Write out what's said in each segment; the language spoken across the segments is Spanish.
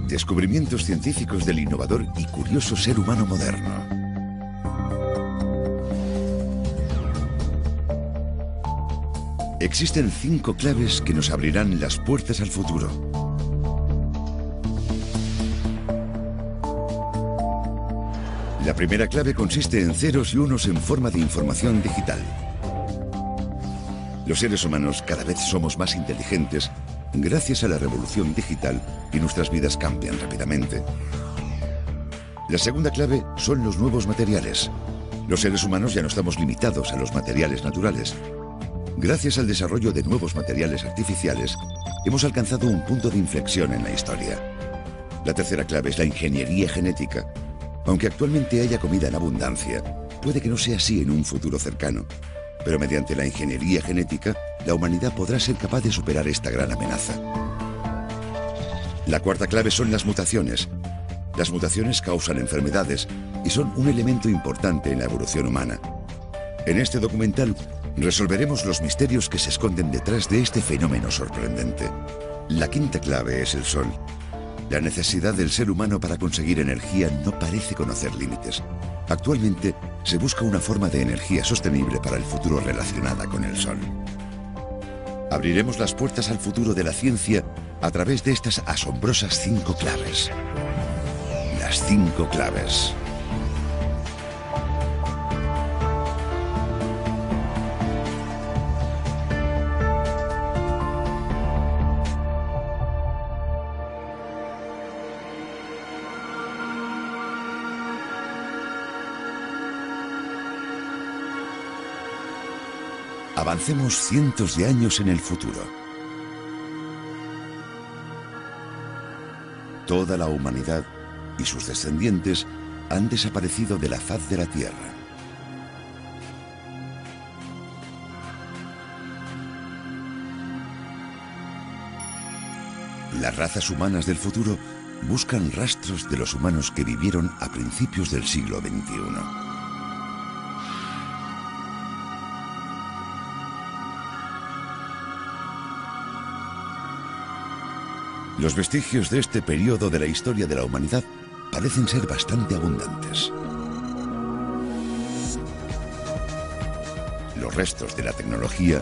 Descubrimientos científicos del innovador y curioso ser humano moderno. Existen 5 claves que nos abrirán las puertas al futuro. La primera clave consiste en ceros y unos en forma de información digital. Los seres humanos cada vez somos más inteligentes gracias a la revolución digital y nuestras vidas cambian rápidamente. La segunda clave son los nuevos materiales. Los seres humanos ya no estamos limitados a los materiales naturales. Gracias al desarrollo de nuevos materiales artificiales, hemos alcanzado un punto de inflexión en la historia. La tercera clave es la ingeniería genética. Aunque actualmente haya comida en abundancia, puede que no sea así en un futuro cercano. Pero mediante la ingeniería genética, la humanidad podrá ser capaz de superar esta gran amenaza. La cuarta clave son las mutaciones. Las mutaciones causan enfermedades y son un elemento importante en la evolución humana. En este documental resolveremos los misterios que se esconden detrás de este fenómeno sorprendente. La quinta clave es el Sol. La necesidad del ser humano para conseguir energía no parece conocer límites. Actualmente se busca una forma de energía sostenible para el futuro relacionada con el Sol. Abriremos las puertas al futuro de la ciencia a través de estas asombrosas 5 claves. Las 5 claves. Avancemos cientos de años en el futuro. Toda la humanidad y sus descendientes han desaparecido de la faz de la Tierra. Las razas humanas del futuro buscan rastros de los humanos que vivieron a principios del siglo XXI. Los vestigios de este periodo de la historia de la humanidad parecen ser bastante abundantes. Los restos de la tecnología,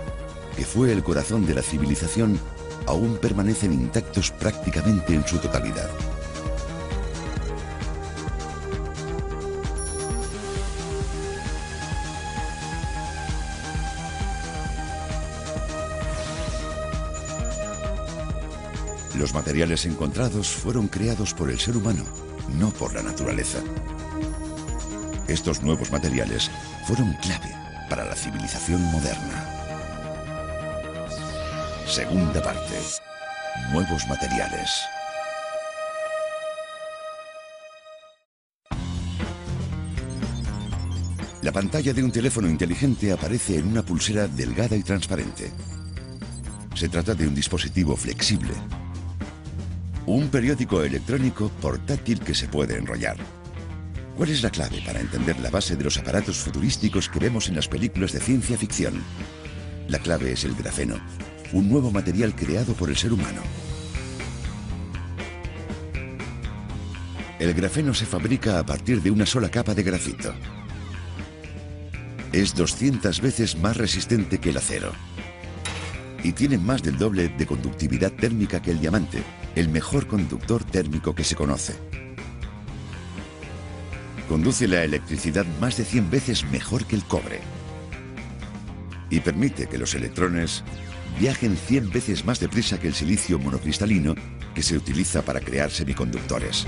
que fue el corazón de la civilización, aún permanecen intactos prácticamente en su totalidad. Los materiales encontrados fueron creados por el ser humano, no por la naturaleza. Estos nuevos materiales fueron clave para la civilización moderna. Segunda parte. Nuevos materiales. La pantalla de un teléfono inteligente aparece en una pulsera delgada y transparente. Se trata de un dispositivo flexible. Un periódico electrónico portátil que se puede enrollar. ¿Cuál es la clave para entender la base de los aparatos futurísticos que vemos en las películas de ciencia ficción? La clave es el grafeno, un nuevo material creado por el ser humano. El grafeno se fabrica a partir de una sola capa de grafito. Es 200 veces más resistente que el acero. Y tiene más del doble de conductividad térmica que el diamante, el mejor conductor térmico que se conoce. Conduce la electricidad más de 100 veces mejor que el cobre. Y permite que los electrones viajen 100 veces más deprisa que el silicio monocristalino que se utiliza para crear semiconductores.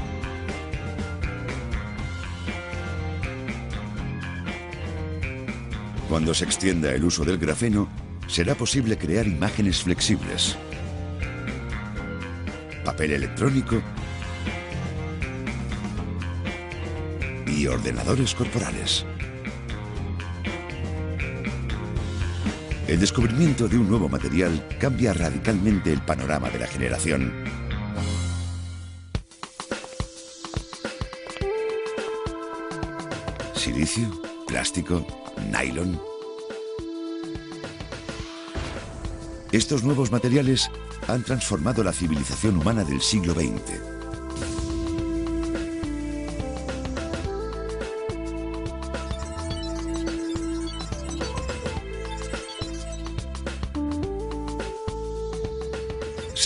Cuando se extienda el uso del grafeno, será posible crear imágenes flexibles, papel electrónico y ordenadores corporales. El descubrimiento de un nuevo material cambia radicalmente el panorama de la generación. Silicio, plástico, nylon. Estos nuevos materiales han transformado la civilización humana del siglo XX.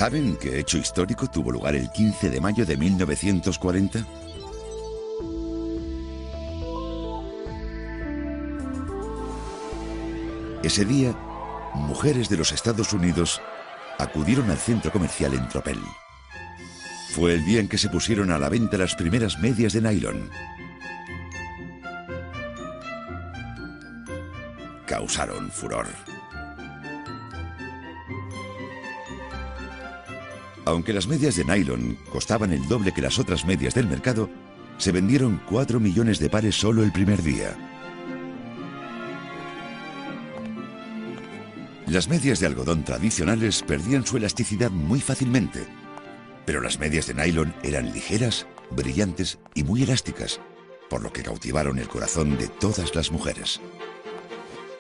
¿Saben qué hecho histórico tuvo lugar el 15 de mayo de 1940? Ese día, mujeres de los Estados Unidos acudieron al centro comercial en tropel. Fue el día en que se pusieron a la venta las primeras medias de nylon. Causaron furor. Aunque las medias de nylon costaban el doble que las otras medias del mercado, se vendieron 4 millones de pares solo el primer día. Las medias de algodón tradicionales perdían su elasticidad muy fácilmente, pero las medias de nylon eran ligeras, brillantes y muy elásticas, por lo que cautivaron el corazón de todas las mujeres.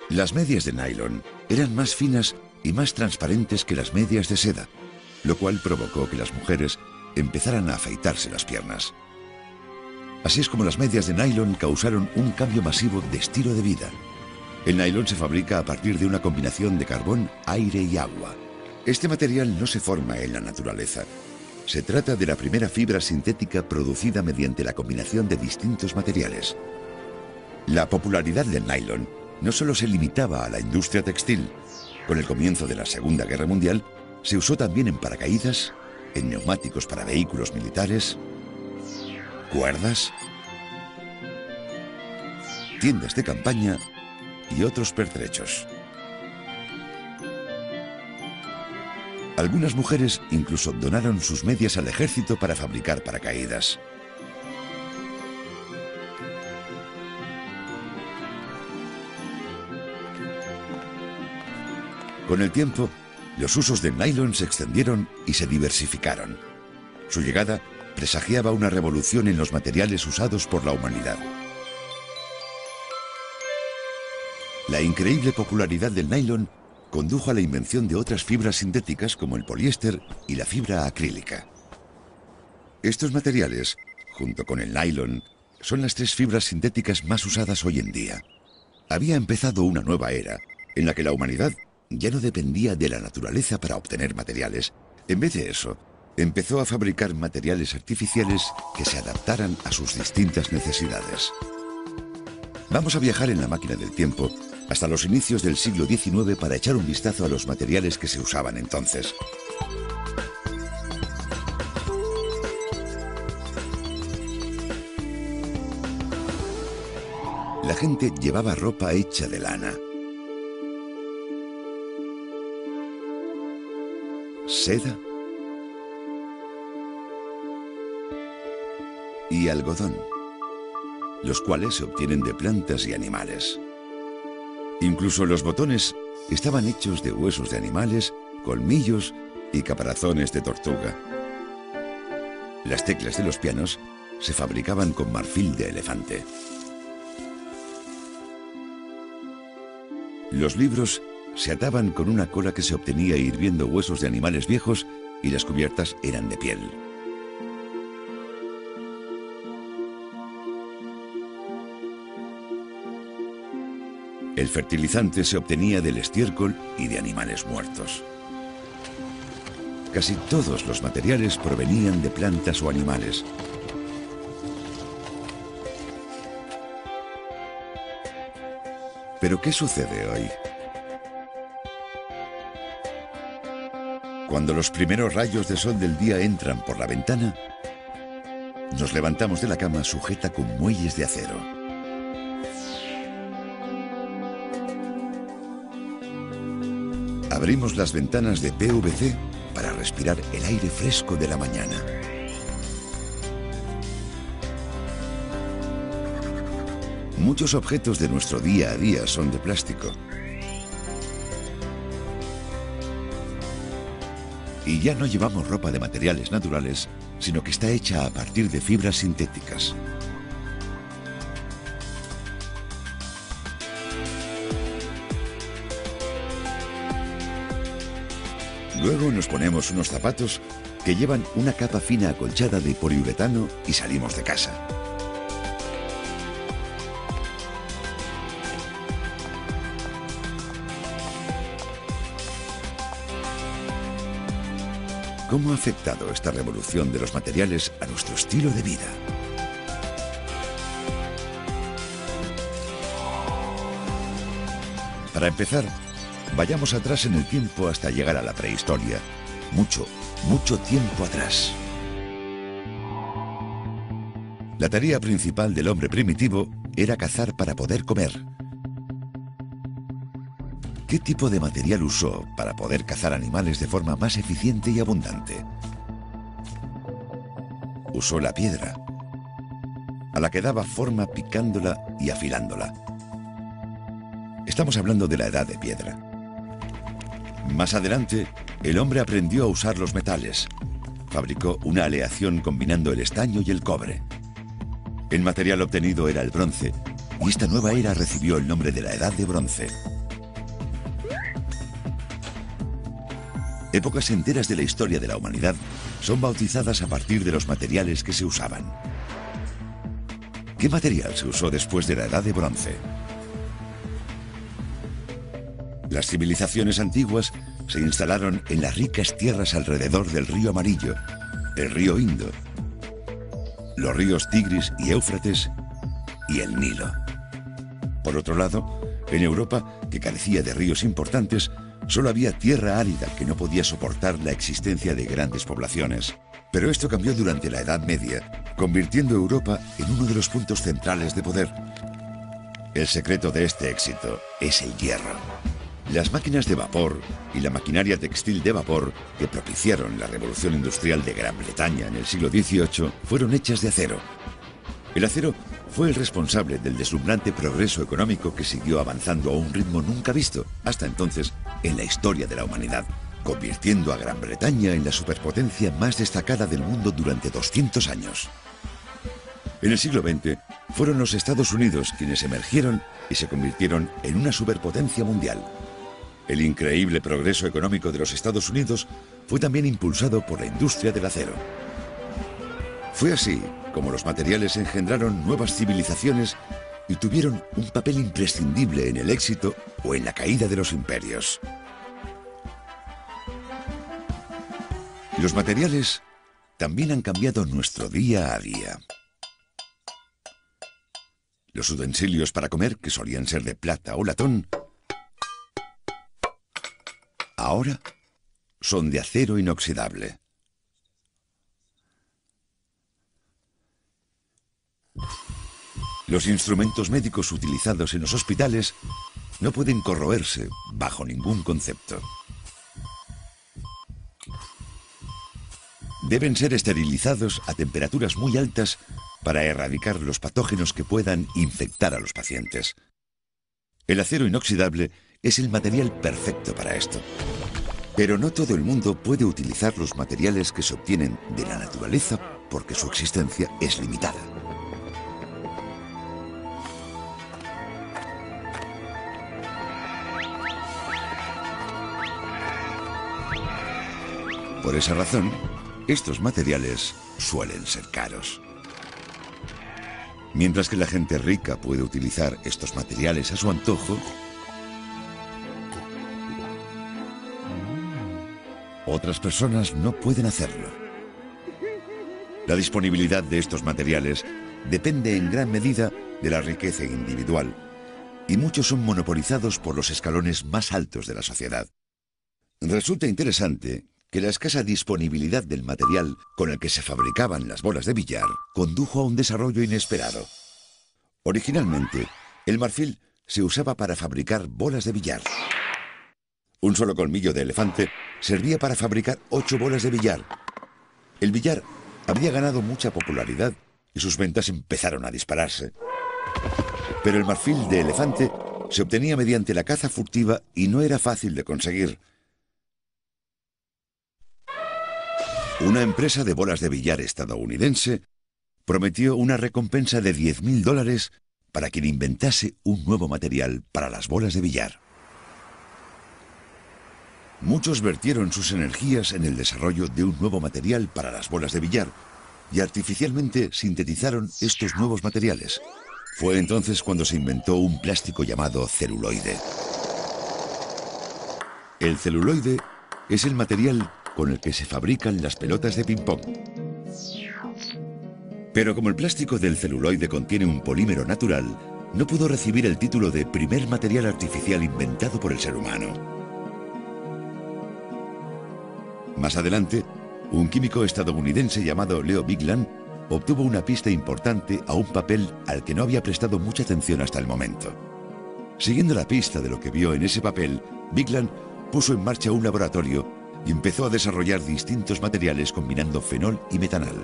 Las medias de nylon eran más finas y más transparentes que las medias de seda, lo cual provocó que las mujeres empezaran a afeitarse las piernas. Así es como las medias de nylon causaron un cambio masivo de estilo de vida. El nylon se fabrica a partir de una combinación de carbón, aire y agua. Este material no se forma en la naturaleza. Se trata de la primera fibra sintética producida mediante la combinación de distintos materiales. La popularidad del nylon no solo se limitaba a la industria textil. Con el comienzo de la Segunda Guerra Mundial, se usó también en paracaídas, en neumáticos para vehículos militares, cuerdas, tiendas de campaña y otros pertrechos. Algunas mujeres incluso donaron sus medias al ejército para fabricar paracaídas. Con el tiempo, los usos del nylon se extendieron y se diversificaron. Su llegada presagiaba una revolución en los materiales usados por la humanidad. La increíble popularidad del nylon condujo a la invención de otras fibras sintéticas como el poliéster y la fibra acrílica. Estos materiales, junto con el nylon, son las 3 fibras sintéticas más usadas hoy en día. Había empezado una nueva era en la que la humanidad ya no dependía de la naturaleza para obtener materiales. En vez de eso, empezó a fabricar materiales artificiales que se adaptaran a sus distintas necesidades. Vamos a viajar en la máquina del tiempo hasta los inicios del siglo XIX para echar un vistazo a los materiales que se usaban entonces. La gente llevaba ropa hecha de lana, seda y algodón, los cuales se obtienen de plantas y animales. Incluso los botones estaban hechos de huesos de animales, colmillos y caparazones de tortuga. Las teclas de los pianos se fabricaban con marfil de elefante. Los libros se ataban con una cola que se obtenía hirviendo huesos de animales viejos y las cubiertas eran de piel. El fertilizante se obtenía del estiércol y de animales muertos. Casi todos los materiales provenían de plantas o animales. ¿Pero qué sucede hoy? Cuando los primeros rayos de sol del día entran por la ventana, nos levantamos de la cama sujeta con muelles de acero. Abrimos las ventanas de PVC para respirar el aire fresco de la mañana. Muchos objetos de nuestro día a día son de plástico. Y ya no llevamos ropa de materiales naturales, sino que está hecha a partir de fibras sintéticas. Luego nos ponemos unos zapatos que llevan una capa fina acolchada de poliuretano y salimos de casa. ¿Cómo ha afectado esta revolución de los materiales a nuestro estilo de vida? Para empezar, vayamos atrás en el tiempo hasta llegar a la prehistoria. Mucho, mucho tiempo atrás. La tarea principal del hombre primitivo era cazar para poder comer. ¿Qué tipo de material usó para poder cazar animales de forma más eficiente y abundante? Usó la piedra, a la que daba forma picándola y afilándola. Estamos hablando de la edad de piedra. Más adelante, el hombre aprendió a usar los metales. Fabricó una aleación combinando el estaño y el cobre. El material obtenido era el bronce, y esta nueva era recibió el nombre de la Edad de Bronce. Épocas enteras de la historia de la humanidad son bautizadas a partir de los materiales que se usaban. ¿Qué material se usó después de la Edad de Bronce? Las civilizaciones antiguas se instalaron en las ricas tierras alrededor del río Amarillo, el río Indo, los ríos Tigris y Éufrates y el Nilo. Por otro lado, en Europa, que carecía de ríos importantes, solo había tierra árida que no podía soportar la existencia de grandes poblaciones. Pero esto cambió durante la Edad Media, convirtiendo a Europa en uno de los puntos centrales de poder. El secreto de este éxito es el hierro. Las máquinas de vapor y la maquinaria textil de vapor que propiciaron la revolución industrial de Gran Bretaña en el siglo XVIII fueron hechas de acero. El acero fue el responsable del deslumbrante progreso económico que siguió avanzando a un ritmo nunca visto hasta entonces en la historia de la humanidad, convirtiendo a Gran Bretaña en la superpotencia más destacada del mundo durante 200 años. En el siglo XX fueron los Estados Unidos quienes emergieron y se convirtieron en una superpotencia mundial. El increíble progreso económico de los Estados Unidos fue también impulsado por la industria del acero. Fue así como los materiales engendraron nuevas civilizaciones y tuvieron un papel imprescindible en el éxito o en la caída de los imperios. Los materiales también han cambiado nuestro día a día. Los utensilios para comer, que solían ser de plata o latón, ahora son de acero inoxidable. Los instrumentos médicos utilizados en los hospitales no pueden corroerse bajo ningún concepto. Deben ser esterilizados a temperaturas muy altas para erradicar los patógenos que puedan infectar a los pacientes. El acero inoxidable es el material perfecto para esto. Pero no todo el mundo puede utilizar los materiales que se obtienen de la naturaleza porque su existencia es limitada. Por esa razón, estos materiales suelen ser caros. Mientras que la gente rica puede utilizar estos materiales a su antojo, otras personas no pueden hacerlo. La disponibilidad de estos materiales depende en gran medida de la riqueza individual, y muchos son monopolizados por los escalones más altos de la sociedad. Resulta interesante que la escasa disponibilidad del material con el que se fabricaban las bolas de billar condujo a un desarrollo inesperado. Originalmente, el marfil se usaba para fabricar bolas de billar. Un solo colmillo de elefante servía para fabricar 8 bolas de billar. El billar había ganado mucha popularidad y sus ventas empezaron a dispararse. Pero el marfil de elefante se obtenía mediante la caza furtiva y no era fácil de conseguir. Una empresa de bolas de billar estadounidense prometió una recompensa de $10.000 para quien inventase un nuevo material para las bolas de billar. Muchos vertieron sus energías en el desarrollo de un nuevo material para las bolas de billar y artificialmente sintetizaron estos nuevos materiales. Fue entonces cuando se inventó un plástico llamado celuloide. El celuloide es el material con el que se fabrican las pelotas de ping-pong. Pero como el plástico del celuloide contiene un polímero natural, no pudo recibir el título de primer material artificial inventado por el ser humano. Más adelante, un químico estadounidense llamado Leo Bigland obtuvo una pista importante a un papel al que no había prestado mucha atención hasta el momento. Siguiendo la pista de lo que vio en ese papel, Bigland puso en marcha un laboratorio y empezó a desarrollar distintos materiales combinando fenol y metanal.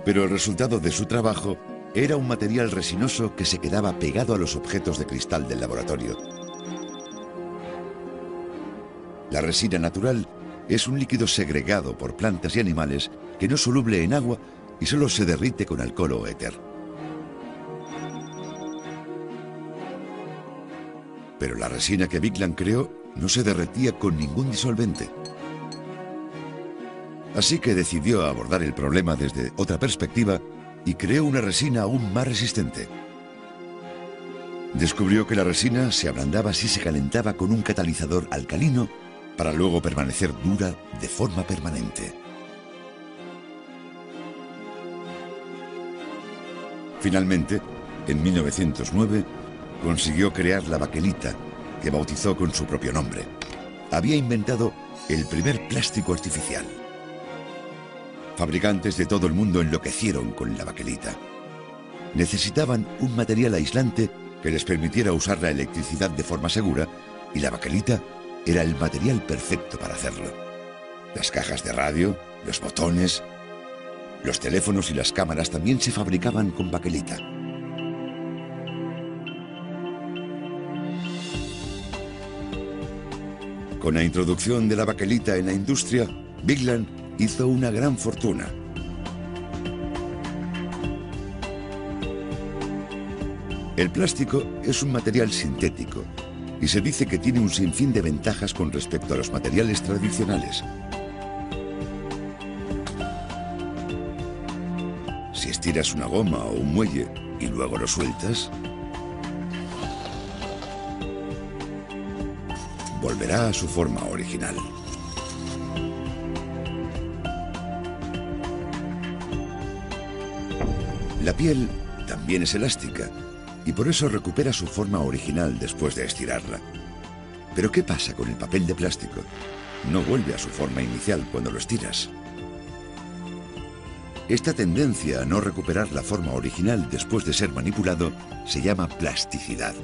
Pero el resultado de su trabajo era un material resinoso que se quedaba pegado a los objetos de cristal del laboratorio. La resina natural es un líquido segregado por plantas y animales que no es soluble en agua y solo se derrite con alcohol o éter. Pero la resina que Bigland creó no se derretía con ningún disolvente. Así que decidió abordar el problema desde otra perspectiva y creó una resina aún más resistente. Descubrió que la resina se ablandaba si se calentaba con un catalizador alcalino para luego permanecer dura de forma permanente. Finalmente, en 1909, consiguió crear la baquelita, que bautizó con su propio nombre. Había inventado el primer plástico artificial. Fabricantes de todo el mundo enloquecieron con la baquelita. Necesitaban un material aislante que les permitiera usar la electricidad de forma segura, y la baquelita era el material perfecto para hacerlo. Las cajas de radio, los botones, los teléfonos y las cámaras también se fabricaban con baquelita. Con la introducción de la baquelita en la industria, Bigland hizo una gran fortuna. El plástico es un material sintético y se dice que tiene un sinfín de ventajas con respecto a los materiales tradicionales. Si estiras una goma o un muelle y luego lo sueltas, volverá a su forma original. La piel también es elástica y por eso recupera su forma original después de estirarla. Pero ¿qué pasa con el papel de plástico? No vuelve a su forma inicial cuando lo estiras. Esta tendencia a no recuperar la forma original después de ser manipulado se llama plasticidad.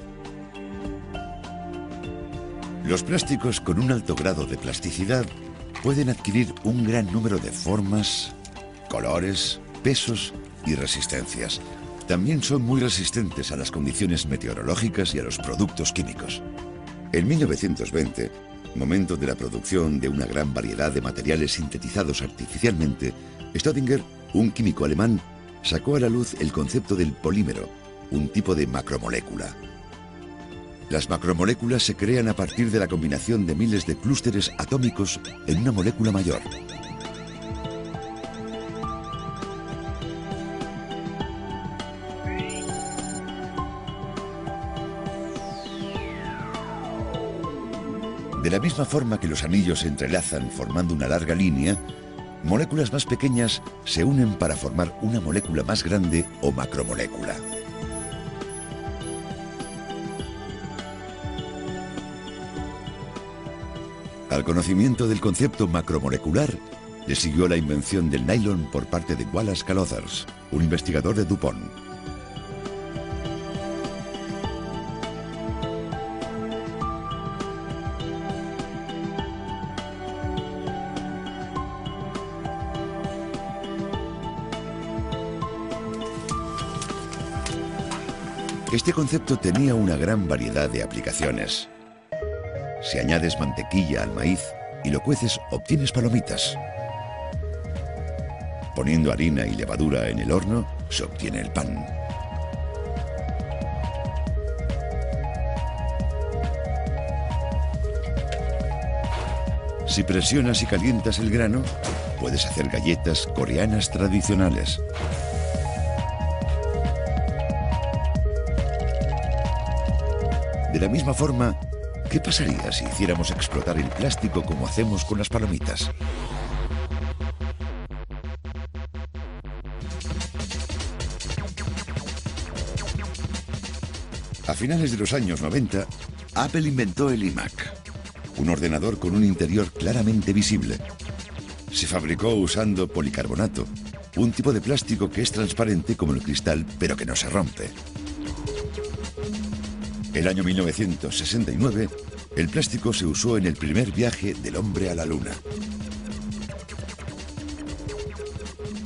Los plásticos con un alto grado de plasticidad pueden adquirir un gran número de formas, colores, pesos y resistencias. También son muy resistentes a las condiciones meteorológicas y a los productos químicos. En 1920, momento de la producción de una gran variedad de materiales sintetizados artificialmente, Staudinger, un químico alemán, sacó a la luz el concepto del polímero, un tipo de macromolécula. Las macromoléculas se crean a partir de la combinación de miles de clústeres atómicos en una molécula mayor. De la misma forma que los anillos se entrelazan formando una larga línea, moléculas más pequeñas se unen para formar una molécula más grande o macromolécula. Al conocimiento del concepto macromolecular le siguió la invención del nylon por parte de Wallace Carothers, un investigador de DuPont. Este concepto tenía una gran variedad de aplicaciones. Si añades mantequilla al maíz y lo cueces, obtienes palomitas. Poniendo harina y levadura en el horno, se obtiene el pan. Si presionas y calientas el grano, puedes hacer galletas coreanas tradicionales. De la misma forma, ¿Qué pasaría si hiciéramos explotar el plástico como hacemos con las palomitas? A finales de los años 90, Apple inventó el iMac, un ordenador con un interior claramente visible. Se fabricó usando policarbonato, un tipo de plástico que es transparente como el cristal, pero que no se rompe. El año 1969, el plástico se usó en el primer viaje del hombre a la Luna.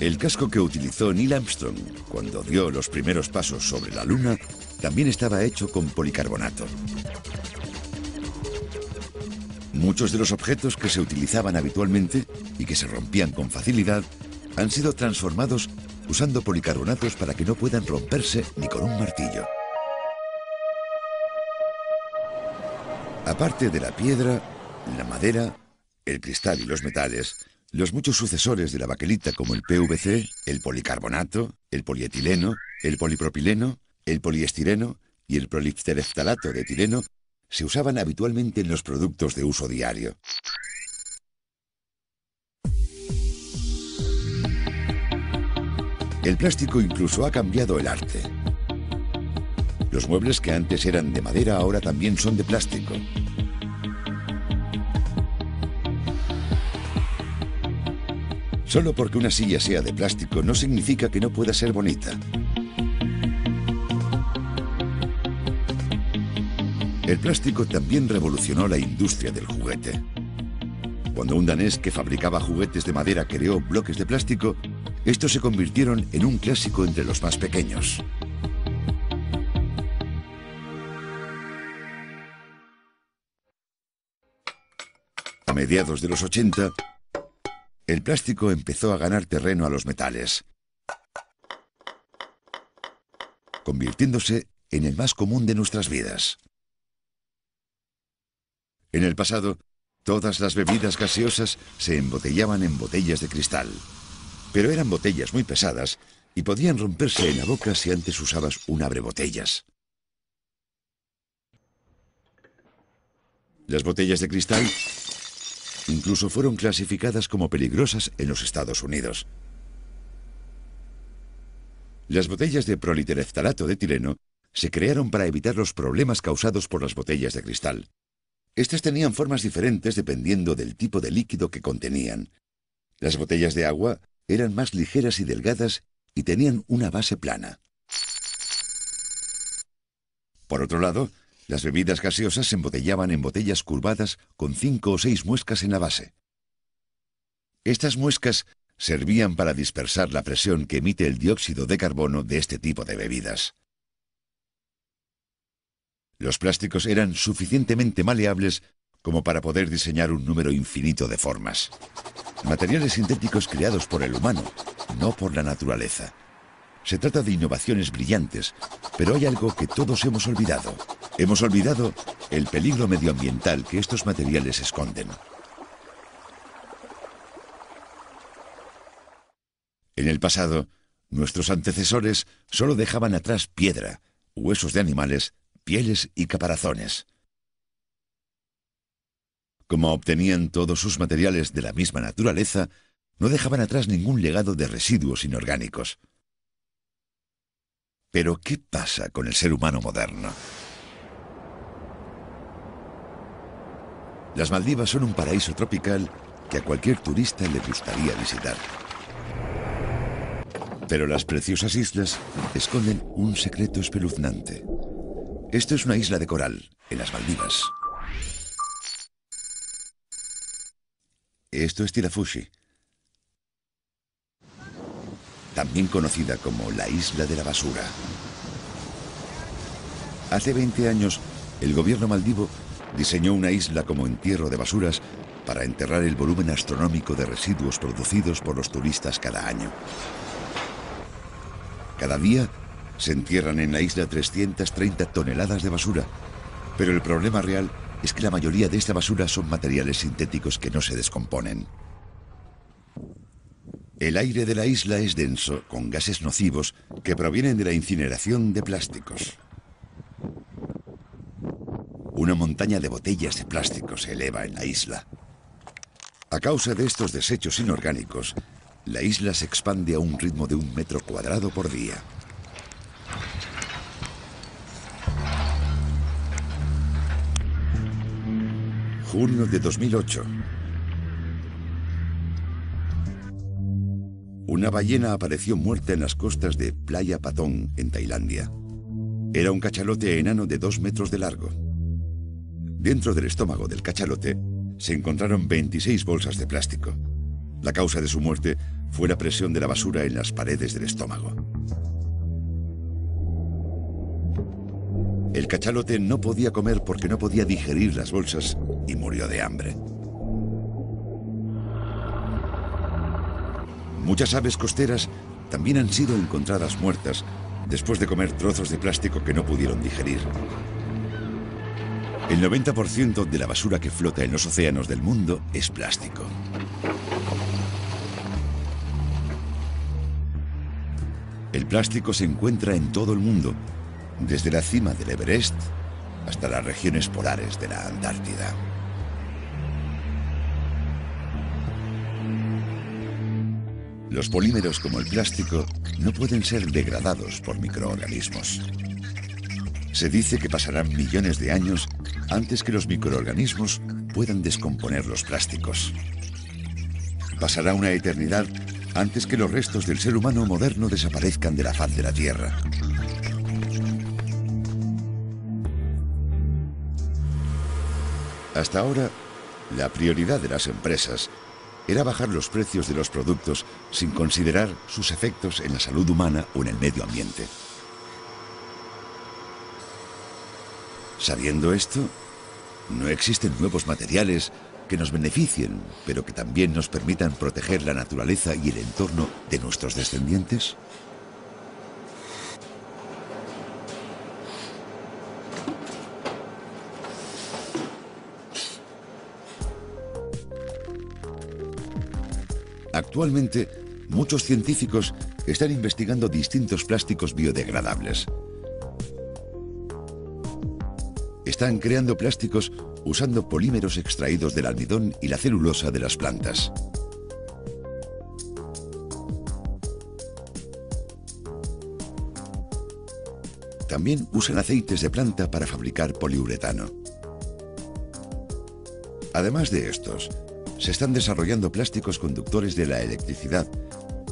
El casco que utilizó Neil Armstrong cuando dio los primeros pasos sobre la Luna también estaba hecho con policarbonato. Muchos de los objetos que se utilizaban habitualmente y que se rompían con facilidad han sido transformados usando policarbonatos para que no puedan romperse ni con un martillo. Aparte de la piedra, la madera, el cristal y los metales, los muchos sucesores de la baquelita como el PVC, el policarbonato, el polietileno, el polipropileno, el poliestireno y el poliptereftalato de etileno se usaban habitualmente en los productos de uso diario. El plástico incluso ha cambiado el arte. Los muebles que antes eran de madera ahora también son de plástico. Solo porque una silla sea de plástico no significa que no pueda ser bonita. El plástico también revolucionó la industria del juguete. Cuando un danés que fabricaba juguetes de madera creó bloques de plástico, estos se convirtieron en un clásico entre los más pequeños. A mediados de los 80, el plástico empezó a ganar terreno a los metales, convirtiéndose en el más común de nuestras vidas. En el pasado, todas las bebidas gaseosas se embotellaban en botellas de cristal, pero eran botellas muy pesadas y podían romperse en la boca si antes usabas un abrebotellas. Las botellas de cristal incluso fueron clasificadas como peligrosas en los Estados Unidos. Las botellas de politereftalato de etileno se crearon para evitar los problemas causados por las botellas de cristal. Estas tenían formas diferentes dependiendo del tipo de líquido que contenían. Las botellas de agua eran más ligeras y delgadas y tenían una base plana. Por otro lado, las bebidas gaseosas se embotellaban en botellas curvadas con 5 o 6 muescas en la base. Estas muescas servían para dispersar la presión que emite el dióxido de carbono de este tipo de bebidas. Los plásticos eran suficientemente maleables como para poder diseñar un número infinito de formas. Materiales sintéticos creados por el humano, no por la naturaleza. Se trata de innovaciones brillantes, pero hay algo que todos hemos olvidado. Hemos olvidado el peligro medioambiental que estos materiales esconden. En el pasado, nuestros antecesores solo dejaban atrás piedra, huesos de animales, pieles y caparazones. Como obtenían todos sus materiales de la misma naturaleza, no dejaban atrás ningún legado de residuos inorgánicos. Pero, ¿qué pasa con el ser humano moderno? Las Maldivas son un paraíso tropical que a cualquier turista le gustaría visitar. Pero las preciosas islas esconden un secreto espeluznante. Esto es una isla de coral, en las Maldivas. Esto es Tirafushi, también conocida como la Isla de la Basura. Hace 20 años, el gobierno maldivo diseñó una isla como entierro de basuras para enterrar el volumen astronómico de residuos producidos por los turistas cada año. Cada día se entierran en la isla 330 toneladas de basura, pero el problema real es que la mayoría de esta basura son materiales sintéticos que no se descomponen. El aire de la isla es denso, con gases nocivos que provienen de la incineración de plásticos. Una montaña montaña de botellas de plástico se eleva en la isla. A causa de estos desechos inorgánicos, la isla se expande a un ritmo de 1 metro cuadrado por día. Junio de 2008. Una ballena apareció muerta en las costas de Playa Patong, en Tailandia. Era un cachalote enano de 2 metros de largo. Dentro del estómago del cachalote se encontraron 26 bolsas de plástico. La causa de su muerte fue la presión de la basura en las paredes del estómago. El cachalote no podía comer porque no podía digerir las bolsas y murió de hambre. Muchas aves costeras también han sido encontradas muertas después de comer trozos de plástico que no pudieron digerir. El 90% de la basura que flota en los océanos del mundo es plástico. El plástico se encuentra en todo el mundo, desde la cima del Everest hasta las regiones polares de la Antártida. Los polímeros como el plástico no pueden ser degradados por microorganismos. Se dice que pasarán millones de años antes que los microorganismos puedan descomponer los plásticos. Pasará una eternidad antes que los restos del ser humano moderno desaparezcan de la faz de la Tierra. Hasta ahora, la prioridad de las empresas era bajar los precios de los productos sin considerar sus efectos en la salud humana o en el medio ambiente. Sabiendo esto, ¿no existen nuevos materiales que nos beneficien, pero que también nos permitan proteger la naturaleza y el entorno de nuestros descendientes? Actualmente, muchos científicos están investigando distintos plásticos biodegradables. Están creando plásticos usando polímeros extraídos del almidón y la celulosa de las plantas. También usan aceites de planta para fabricar poliuretano. Además de estos, se están desarrollando plásticos conductores de la electricidad,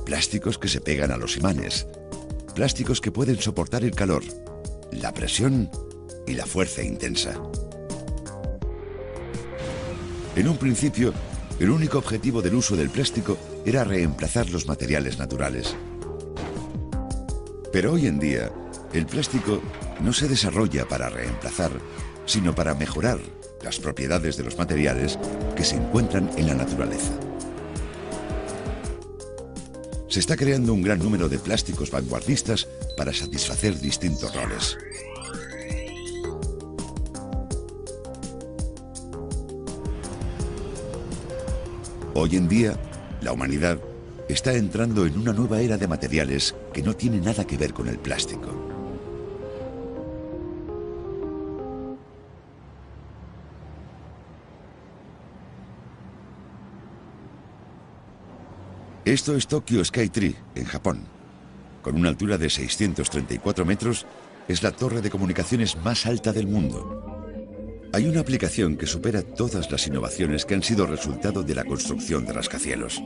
plásticos que se pegan a los imanes, plásticos que pueden soportar el calor, la presión y la fuerza intensa. En un principio, el único objetivo del uso del plástico era reemplazar los materiales naturales. Pero hoy en día, el plástico no se desarrolla para reemplazar, sino para mejorar las propiedades de los materiales que se encuentran en la naturaleza. Se está creando un gran número de plásticos vanguardistas para satisfacer distintos roles. Hoy en día, la humanidad está entrando en una nueva era de materiales que no tiene nada que ver con el plástico. Esto es Tokyo Skytree, en Japón. Con una altura de 634 metros, es la torre de comunicaciones más alta del mundo. Hay una aplicación que supera todas las innovaciones que han sido resultado de la construcción de rascacielos.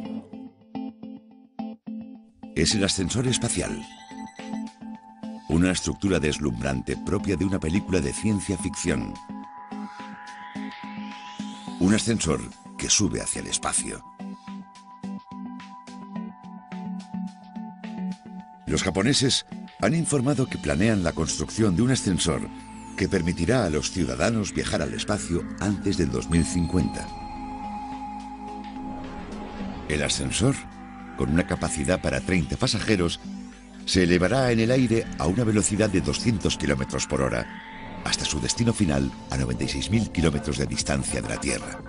Es el ascensor espacial. Una estructura deslumbrante propia de una película de ciencia ficción. Un ascensor que sube hacia el espacio. Los japoneses han informado que planean la construcción de un ascensor que permitirá a los ciudadanos viajar al espacio antes del 2050. El ascensor, con una capacidad para 30 pasajeros, se elevará en el aire a una velocidad de 200 km por hora, hasta su destino final a 96.000 kilómetros de distancia de la Tierra.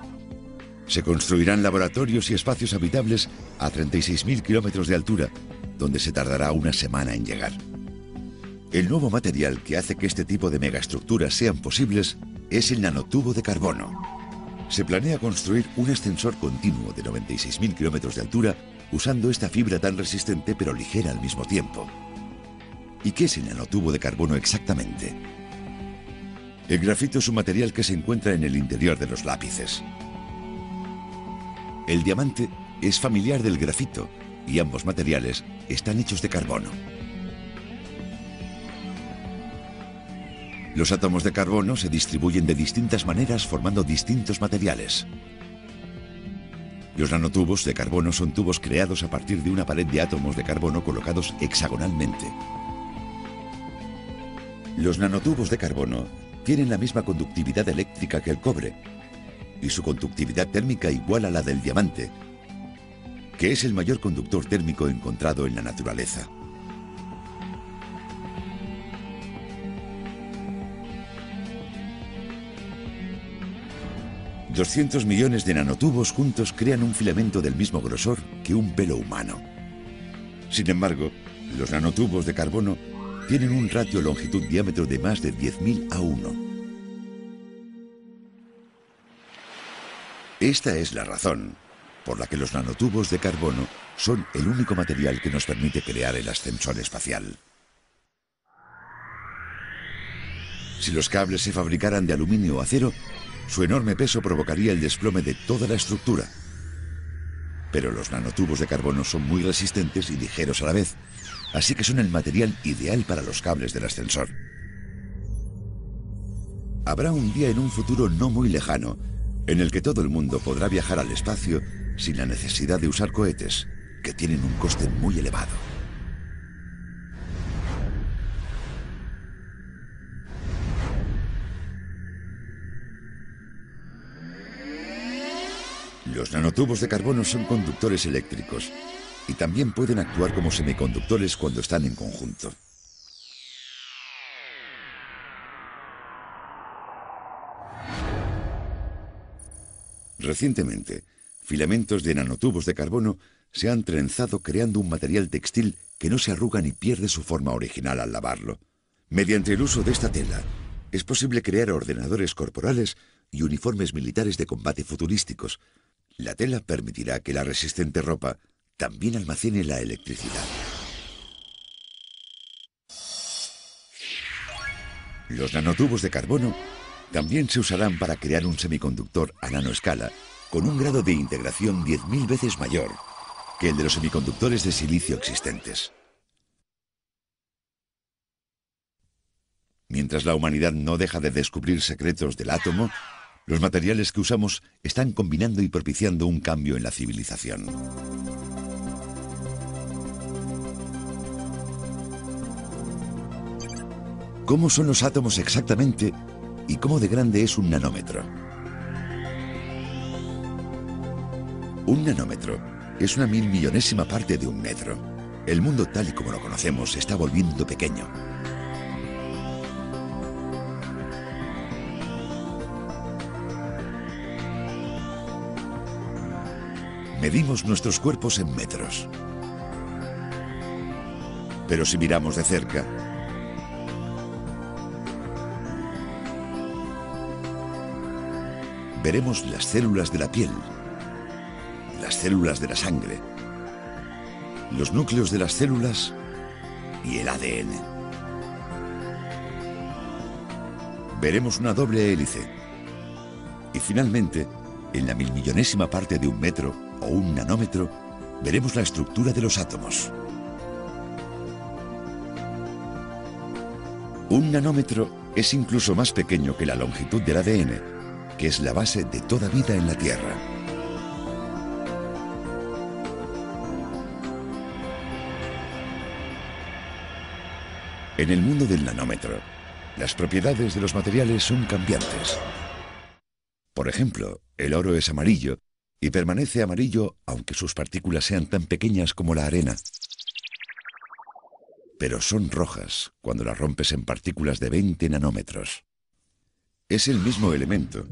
Se construirán laboratorios y espacios habitables a 36.000 kilómetros de altura, donde se tardará una semana en llegar. El nuevo material que hace que este tipo de megaestructuras sean posibles es el nanotubo de carbono. Se planea construir un ascensor continuo de 96.000 kilómetros de altura usando esta fibra tan resistente pero ligera al mismo tiempo. ¿Y qué es el nanotubo de carbono exactamente? El grafito es un material que se encuentra en el interior de los lápices. El diamante es familiar del grafito y ambos materiales están hechos de carbono. Los átomos de carbono se distribuyen de distintas maneras formando distintos materiales. Los nanotubos de carbono son tubos creados a partir de una pared de átomos de carbono colocados hexagonalmente. Los nanotubos de carbono tienen la misma conductividad eléctrica que el cobre y su conductividad térmica igual a la del diamante, que es el mayor conductor térmico encontrado en la naturaleza. $200 millones de nanotubos juntos crean un filamento del mismo grosor que un pelo humano. Sin embargo, los nanotubos de carbono tienen un ratio longitud-diámetro de más de 10.000 a 1. Esta es la razón por la que los nanotubos de carbono son el único material que nos permite crear el ascensor espacial. Si los cables se fabricaran de aluminio o acero, su enorme peso provocaría el desplome de toda la estructura. Pero los nanotubos de carbono son muy resistentes y ligeros a la vez, así que son el material ideal para los cables del ascensor. Habrá un día en un futuro no muy lejano en el que todo el mundo podrá viajar al espacio sin la necesidad de usar cohetes, que tienen un coste muy elevado. Los nanotubos de carbono son conductores eléctricos y también pueden actuar como semiconductores cuando están en conjunto. Recientemente, filamentos de nanotubos de carbono se han trenzado creando un material textil que no se arruga ni pierde su forma original al lavarlo. Mediante el uso de esta tela, es posible crear ordenadores corporales y uniformes militares de combate futurísticos. La tela permitirá que la resistente ropa también almacene la electricidad. Los nanotubos de carbono también se usarán para crear un semiconductor a nanoescala con un grado de integración 10.000 veces mayor que el de los semiconductores de silicio existentes. Mientras la humanidad no deja de descubrir secretos del átomo, los materiales que usamos están combinando y propiciando un cambio en la civilización. ¿Cómo son los átomos exactamente y cómo de grande es un nanómetro? Un nanómetro es una 1.000.000.000ésima parte de un metro. El mundo tal y como lo conocemos se está volviendo pequeño. Medimos nuestros cuerpos en metros. Pero si miramos de cerca, veremos las células de la piel, las células de la sangre, los núcleos de las células y el ADN. Veremos una doble hélice. Y finalmente, en la 1.000.000.000ésima parte de un metro o un nanómetro, veremos la estructura de los átomos. Un nanómetro es incluso más pequeño que la longitud del ADN, que es la base de toda vida en la Tierra. En el mundo del nanómetro, las propiedades de los materiales son cambiantes. Por ejemplo, el oro es amarillo y permanece amarillo aunque sus partículas sean tan pequeñas como la arena. Pero son rojas cuando las rompes en partículas de 20 nanómetros. Es el mismo elemento,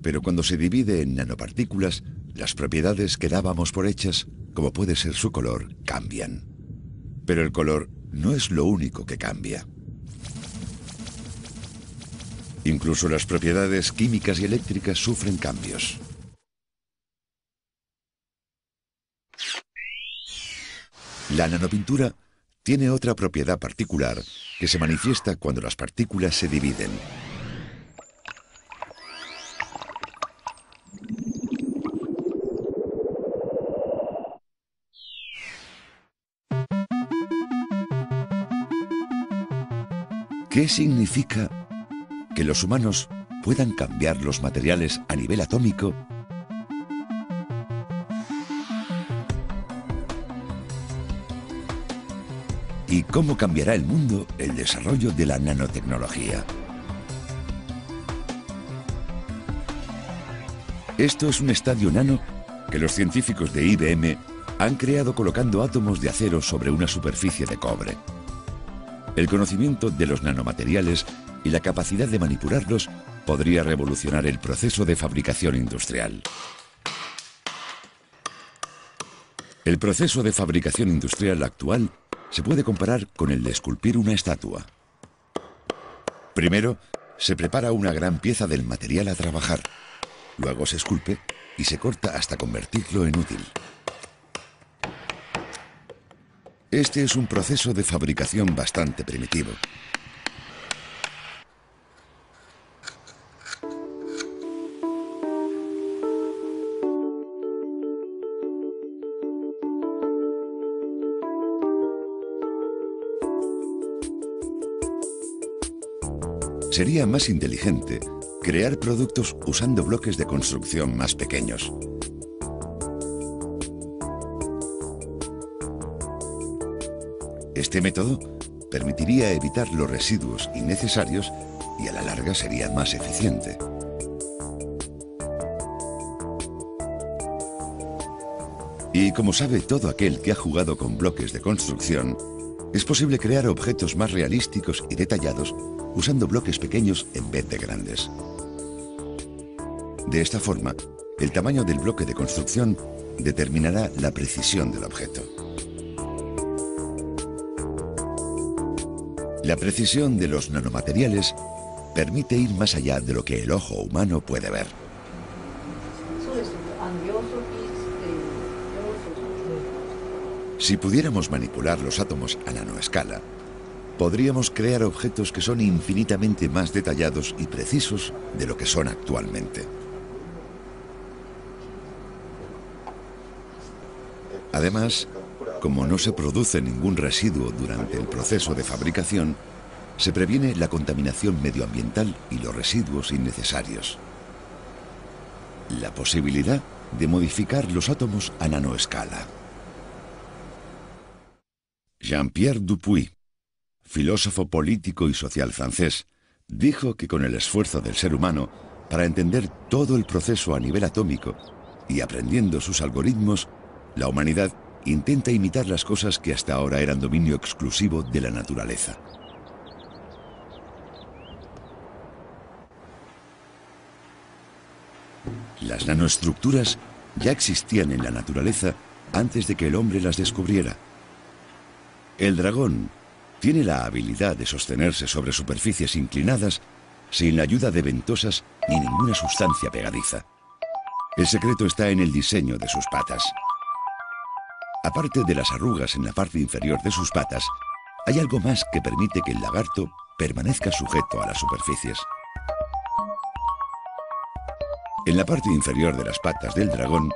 pero cuando se divide en nanopartículas, las propiedades que dábamos por hechas, como puede ser su color, cambian. Pero el color no es lo único que cambia. Incluso las propiedades químicas y eléctricas sufren cambios. La nanopintura tiene otra propiedad particular que se manifiesta cuando las partículas se dividen. ¿Qué significa que los humanos puedan cambiar los materiales a nivel atómico? ¿Y cómo cambiará el mundo el desarrollo de la nanotecnología? Esto es un estadio nano que los científicos de IBM han creado colocando átomos de acero sobre una superficie de cobre. El conocimiento de los nanomateriales y la capacidad de manipularlos podría revolucionar el proceso de fabricación industrial. El proceso de fabricación industrial actual se puede comparar con el de esculpir una estatua. Primero, se prepara una gran pieza del material a trabajar. Luego se esculpe y se corta hasta convertirlo en útil. Este es un proceso de fabricación bastante primitivo. Sería más inteligente crear productos usando bloques de construcción más pequeños. Este método permitiría evitar los residuos innecesarios y a la larga sería más eficiente. Y como sabe todo aquel que ha jugado con bloques de construcción, es posible crear objetos más realísticos y detallados usando bloques pequeños en vez de grandes. De esta forma, el tamaño del bloque de construcción determinará la precisión del objeto. La precisión de los nanomateriales permite ir más allá de lo que el ojo humano puede ver. Si pudiéramos manipular los átomos a nanoescala, podríamos crear objetos que son infinitamente más detallados y precisos de lo que son actualmente. Además, como no se produce ningún residuo durante el proceso de fabricación, se previene la contaminación medioambiental y los residuos innecesarios. La posibilidad de modificar los átomos a nanoescala. Jean-Pierre Dupuy, filósofo político y social francés, dijo que con el esfuerzo del ser humano para entender todo el proceso a nivel atómico y aprendiendo sus algoritmos, la humanidad intenta imitar las cosas que hasta ahora eran dominio exclusivo de la naturaleza. Las nanoestructuras ya existían en la naturaleza antes de que el hombre las descubriera. El dragón tiene la habilidad de sostenerse sobre superficies inclinadas sin la ayuda de ventosas ni ninguna sustancia pegadiza. El secreto está en el diseño de sus patas. Aparte de las arrugas en la parte inferior de sus patas, hay algo más que permite que el lagarto permanezca sujeto a las superficies. En la parte inferior de las patas del dragón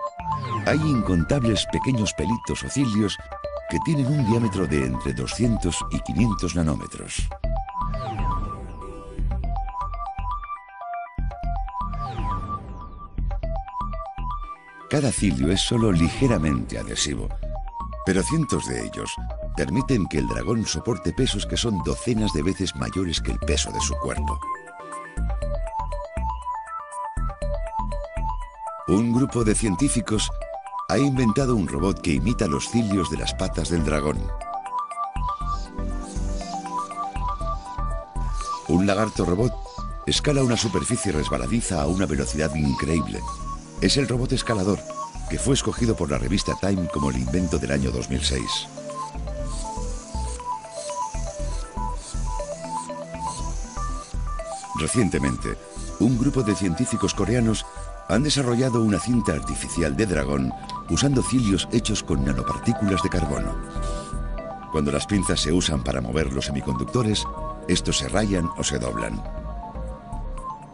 hay incontables pequeños pelitos o cilios que tienen un diámetro de entre 200 y 500 nanómetros. Cada cilio es solo ligeramente adhesivo, pero cientos de ellos permiten que el dragón soporte pesos que son docenas de veces mayores que el peso de su cuerpo. Un grupo de científicos ha inventado un robot que imita los cilios de las patas del dragón. Un lagarto robot escala una superficie resbaladiza a una velocidad increíble. Es el robot escalador, que fue escogido por la revista Time como el invento del año 2006. Recientemente, un grupo de científicos coreanos han desarrollado una cinta artificial de dragón usando cilios hechos con nanopartículas de carbono. Cuando las pinzas se usan para mover los semiconductores, estos se rayan o se doblan.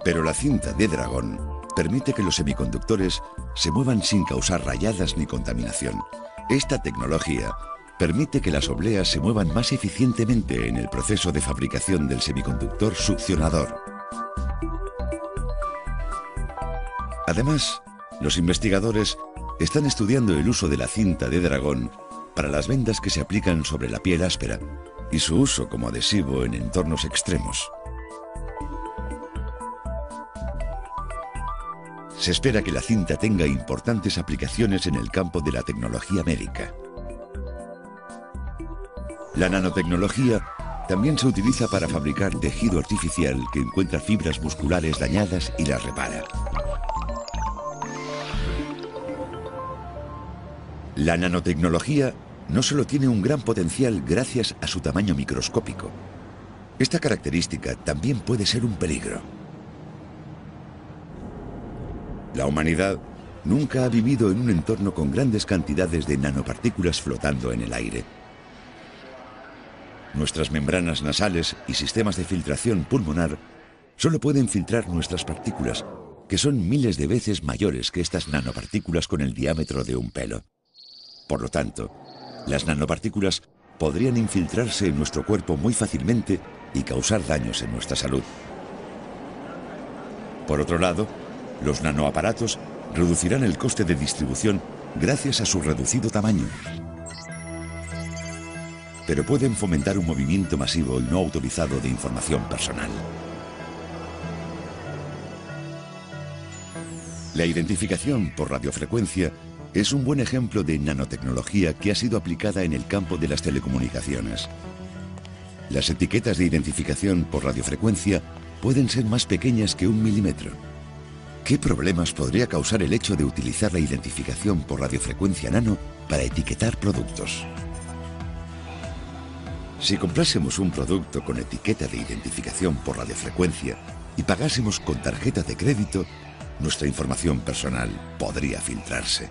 Pero la cinta de dragón permite que los semiconductores se muevan sin causar rayadas ni contaminación. Esta tecnología permite que las obleas se muevan más eficientemente en el proceso de fabricación del semiconductor succionador. Además, los investigadores están estudiando el uso de la cinta de dragón para las vendas que se aplican sobre la piel áspera y su uso como adhesivo en entornos extremos. Se espera que la cinta tenga importantes aplicaciones en el campo de la tecnología médica. La nanotecnología también se utiliza para fabricar tejido artificial que encuentra fibras musculares dañadas y las repara. La nanotecnología no solo tiene un gran potencial gracias a su tamaño microscópico. Esta característica también puede ser un peligro. La humanidad nunca ha vivido en un entorno con grandes cantidades de nanopartículas flotando en el aire. Nuestras membranas nasales y sistemas de filtración pulmonar solo pueden filtrar nuestras partículas, que son miles de veces mayores que estas nanopartículas con el diámetro de un pelo. Por lo tanto, las nanopartículas podrían infiltrarse en nuestro cuerpo muy fácilmente y causar daños en nuestra salud. Por otro lado, los nanoaparatos reducirán el coste de distribución gracias a su reducido tamaño. Pero pueden fomentar un movimiento masivo y no autorizado de información personal. La identificación por radiofrecuencia es un buen ejemplo de nanotecnología que ha sido aplicada en el campo de las telecomunicaciones. Las etiquetas de identificación por radiofrecuencia pueden ser más pequeñas que 1 milímetro. ¿Qué problemas podría causar el hecho de utilizar la identificación por radiofrecuencia nano para etiquetar productos? Si comprásemos un producto con etiqueta de identificación por radiofrecuencia y pagásemos con tarjeta de crédito, nuestra información personal podría filtrarse.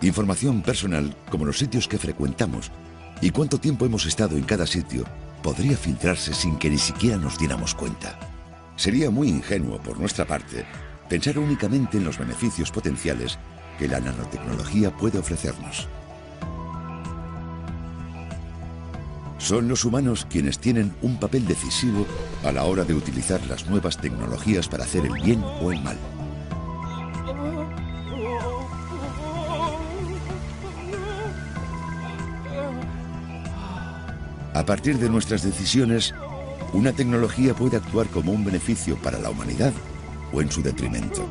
Información personal como los sitios que frecuentamos y cuánto tiempo hemos estado en cada sitio podría filtrarse sin que ni siquiera nos diéramos cuenta. Sería muy ingenuo por nuestra parte pensar únicamente en los beneficios potenciales que la nanotecnología puede ofrecernos. Son los humanos quienes tienen un papel decisivo a la hora de utilizar las nuevas tecnologías para hacer el bien o el mal. A partir de nuestras decisiones, una tecnología puede actuar como un beneficio para la humanidad o en su detrimento.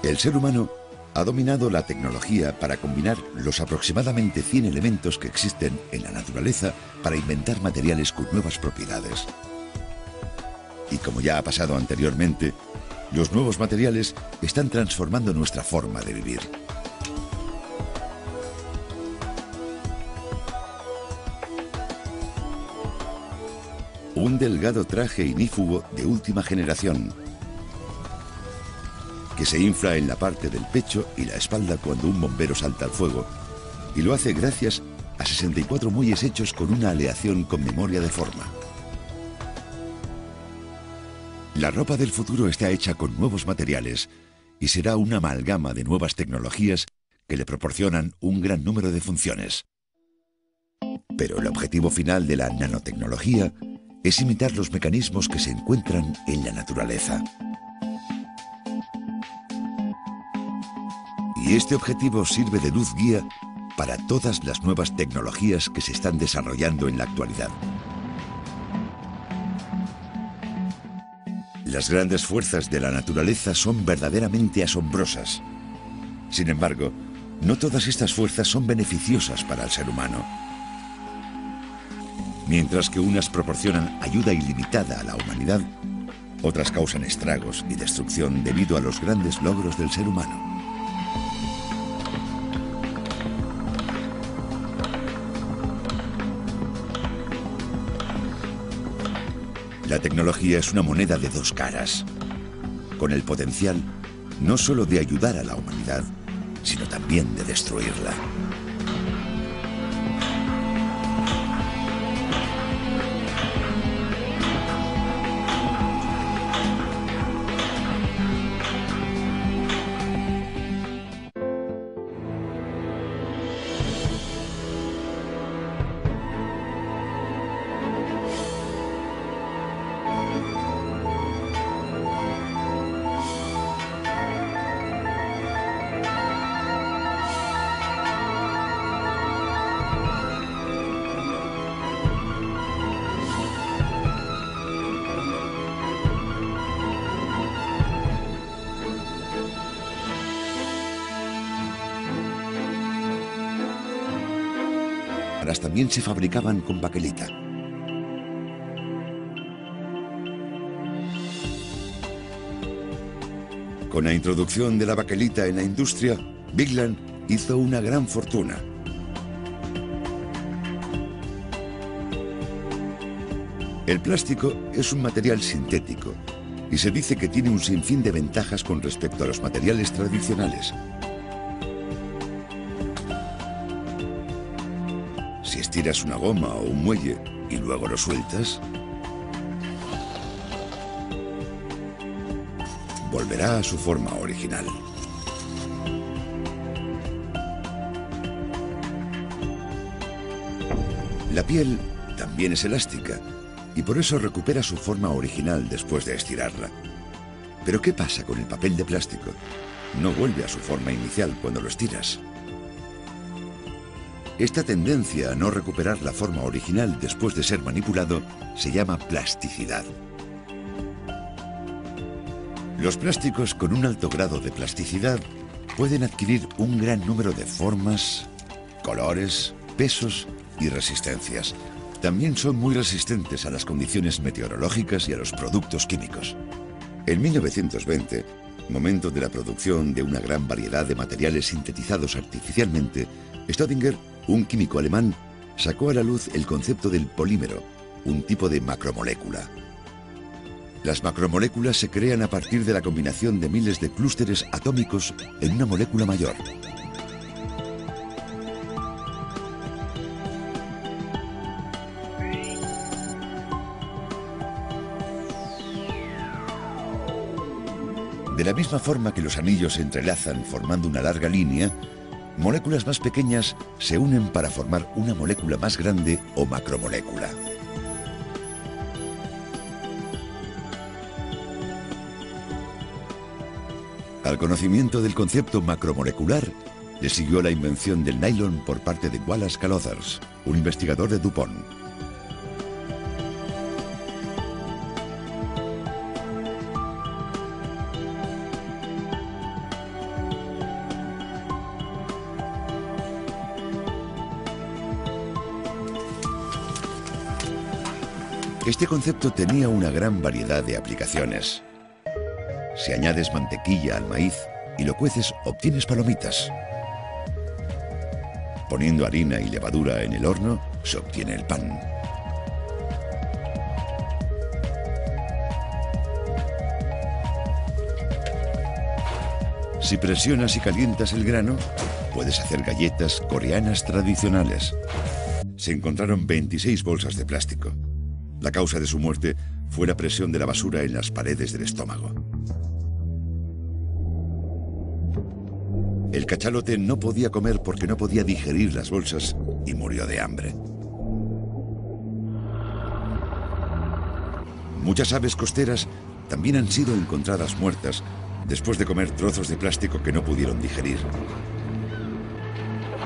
El ser humano ha dominado la tecnología para combinar los aproximadamente 100 elementos que existen en la naturaleza para inventar materiales con nuevas propiedades. Y como ya ha pasado anteriormente, los nuevos materiales están transformando nuestra forma de vivir. Un delgado traje ignífugo de última generación, que se infla en la parte del pecho y la espalda cuando un bombero salta al fuego, y lo hace gracias a 64 muelles hechos con una aleación con memoria de forma. La ropa del futuro está hecha con nuevos materiales y será una amalgama de nuevas tecnologías que le proporcionan un gran número de funciones. Pero el objetivo final de la nanotecnología es imitar los mecanismos que se encuentran en la naturaleza. Y este objetivo sirve de luz guía para todas las nuevas tecnologías que se están desarrollando en la actualidad. Las grandes fuerzas de la naturaleza son verdaderamente asombrosas. Sin embargo, no todas estas fuerzas son beneficiosas para el ser humano. Mientras que unas proporcionan ayuda ilimitada a la humanidad, otras causan estragos y destrucción debido a los grandes logros del ser humano. La tecnología es una moneda de dos caras, con el potencial no solo de ayudar a la humanidad, sino también de destruirla. También se fabricaban con baquelita. Con la introducción de la baquelita en la industria, Bigland hizo una gran fortuna. El plástico es un material sintético y se dice que tiene un sinfín de ventajas con respecto a los materiales tradicionales. Si estiras una goma o un muelle y luego lo sueltas, volverá a su forma original. La piel también es elástica y por eso recupera su forma original después de estirarla. Pero ¿qué pasa con el papel de plástico? No vuelve a su forma inicial cuando lo estiras. Esta tendencia a no recuperar la forma original después de ser manipulado se llama plasticidad. Los plásticos con un alto grado de plasticidad pueden adquirir un gran número de formas, colores, pesos y resistencias. También son muy resistentes a las condiciones meteorológicas y a los productos químicos. En 1920, momento de la producción de una gran variedad de materiales sintetizados artificialmente, Staudinger, un químico alemán, sacó a la luz el concepto del polímero, un tipo de macromolécula. Las macromoléculas se crean a partir de la combinación de miles de clústeres atómicos en una molécula mayor. De la misma forma que los anillos se entrelazan formando una larga línea, moléculas más pequeñas se unen para formar una molécula más grande o macromolécula. Al conocimiento del concepto macromolecular le siguió la invención del nylon por parte de Wallace Carothers, un investigador de DuPont. Este concepto tenía una gran variedad de aplicaciones. Si añades mantequilla al maíz y lo cueces, obtienes palomitas. Poniendo harina y levadura en el horno, se obtiene el pan. Si presionas y calientas el grano, puedes hacer galletas coreanas tradicionales. Se encontraron 26 bolsas de plástico. La causa de su muerte fue la presión de la basura en las paredes del estómago. El cachalote no podía comer porque no podía digerir las bolsas y murió de hambre. Muchas aves costeras también han sido encontradas muertas después de comer trozos de plástico que no pudieron digerir.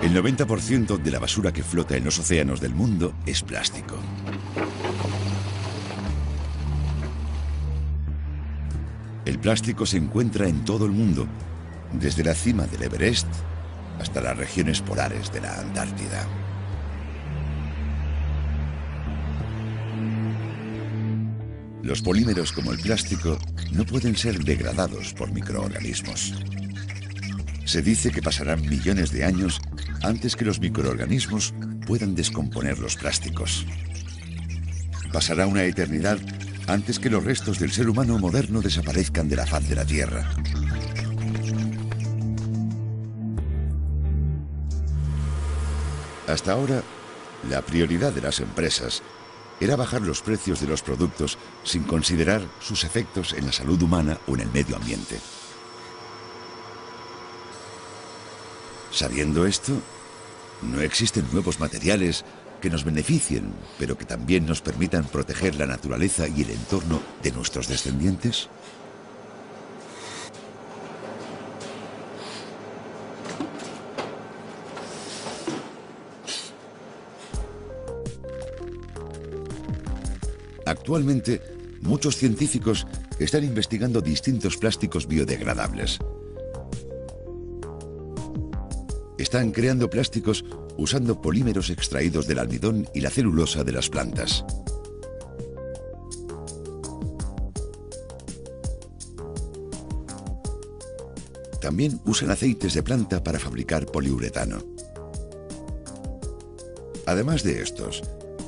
El 90% de la basura que flota en los océanos del mundo es plástico. El plástico se encuentra en todo el mundo, desde la cima del Everest hasta las regiones polares de la Antártida. Los polímeros como el plástico no pueden ser degradados por microorganismos. Se dice que pasarán millones de años antes que los microorganismos puedan descomponer los plásticos. Pasará una eternidad antes que los restos del ser humano moderno desaparezcan de la faz de la Tierra. Hasta ahora, la prioridad de las empresas era bajar los precios de los productos sin considerar sus efectos en la salud humana o en el medio ambiente. Sabiendo esto, ¿no existen nuevos materiales que nos beneficien, pero que también nos permitan proteger la naturaleza y el entorno de nuestros descendientes? Actualmente, muchos científicos están investigando distintos plásticos biodegradables. Están creando plásticos usando polímeros extraídos del almidón y la celulosa de las plantas. También usan aceites de planta para fabricar poliuretano. Además de estos,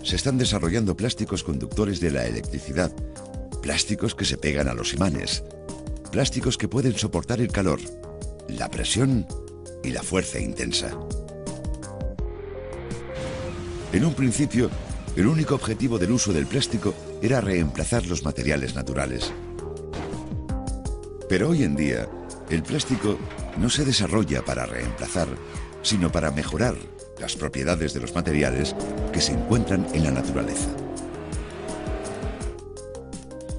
se están desarrollando plásticos conductores de la electricidad, plásticos que se pegan a los imanes, plásticos que pueden soportar el calor, la presión y la fuerza intensa. En un principio, el único objetivo del uso del plástico era reemplazar los materiales naturales. Pero hoy en día, el plástico no se desarrolla para reemplazar, sino para mejorar las propiedades de los materiales que se encuentran en la naturaleza.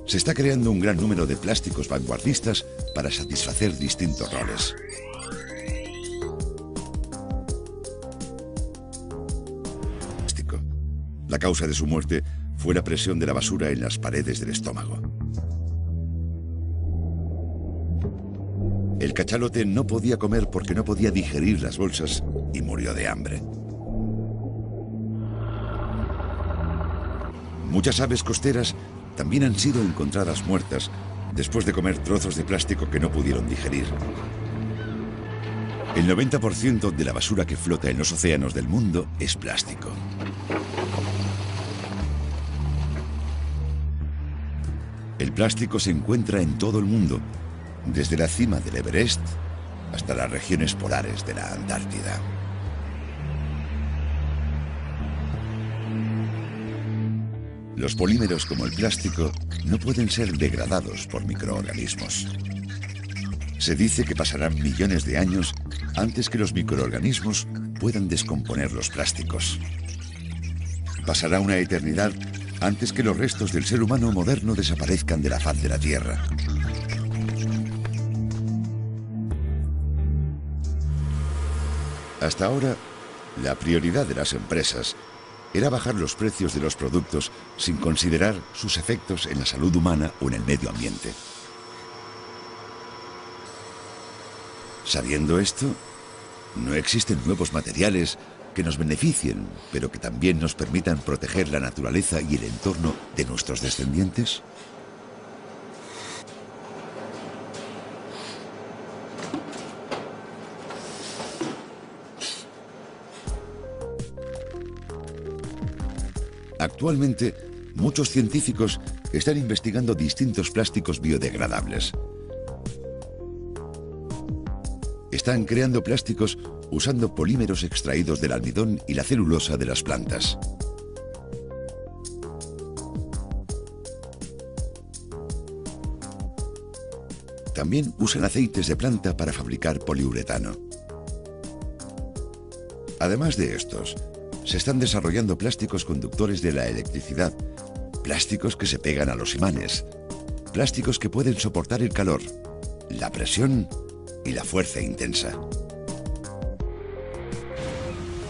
Se está creando un gran número de plásticos vanguardistas para satisfacer distintos roles. La causa de su muerte fue la presión de la basura en las paredes del estómago. El cachalote no podía comer porque no podía digerir las bolsas y murió de hambre. Muchas aves costeras también han sido encontradas muertas después de comer trozos de plástico que no pudieron digerir. El 90% de la basura que flota en los océanos del mundo es plástico. El plástico se encuentra en todo el mundo, desde la cima del Everest hasta las regiones polares de la Antártida. Los polímeros como el plástico no pueden ser degradados por microorganismos. Se dice que pasarán millones de años antes que los microorganismos puedan descomponer los plásticos. Pasará una eternidad antes que los restos del ser humano moderno desaparezcan de la faz de la Tierra. Hasta ahora, la prioridad de las empresas era bajar los precios de los productos sin considerar sus efectos en la salud humana o en el medio ambiente. Sabiendo esto, ¿no existen nuevos materiales que nos beneficien, pero que también nos permitan proteger la naturaleza y el entorno de nuestros descendientes? Actualmente, muchos científicos están investigando distintos plásticos biodegradables. Están creando plásticos usando polímeros extraídos del almidón y la celulosa de las plantas. También usan aceites de planta para fabricar poliuretano. Además de estos, se están desarrollando plásticos conductores de la electricidad, plásticos que se pegan a los imanes, plásticos que pueden soportar el calor, la presión y la fuerza intensa.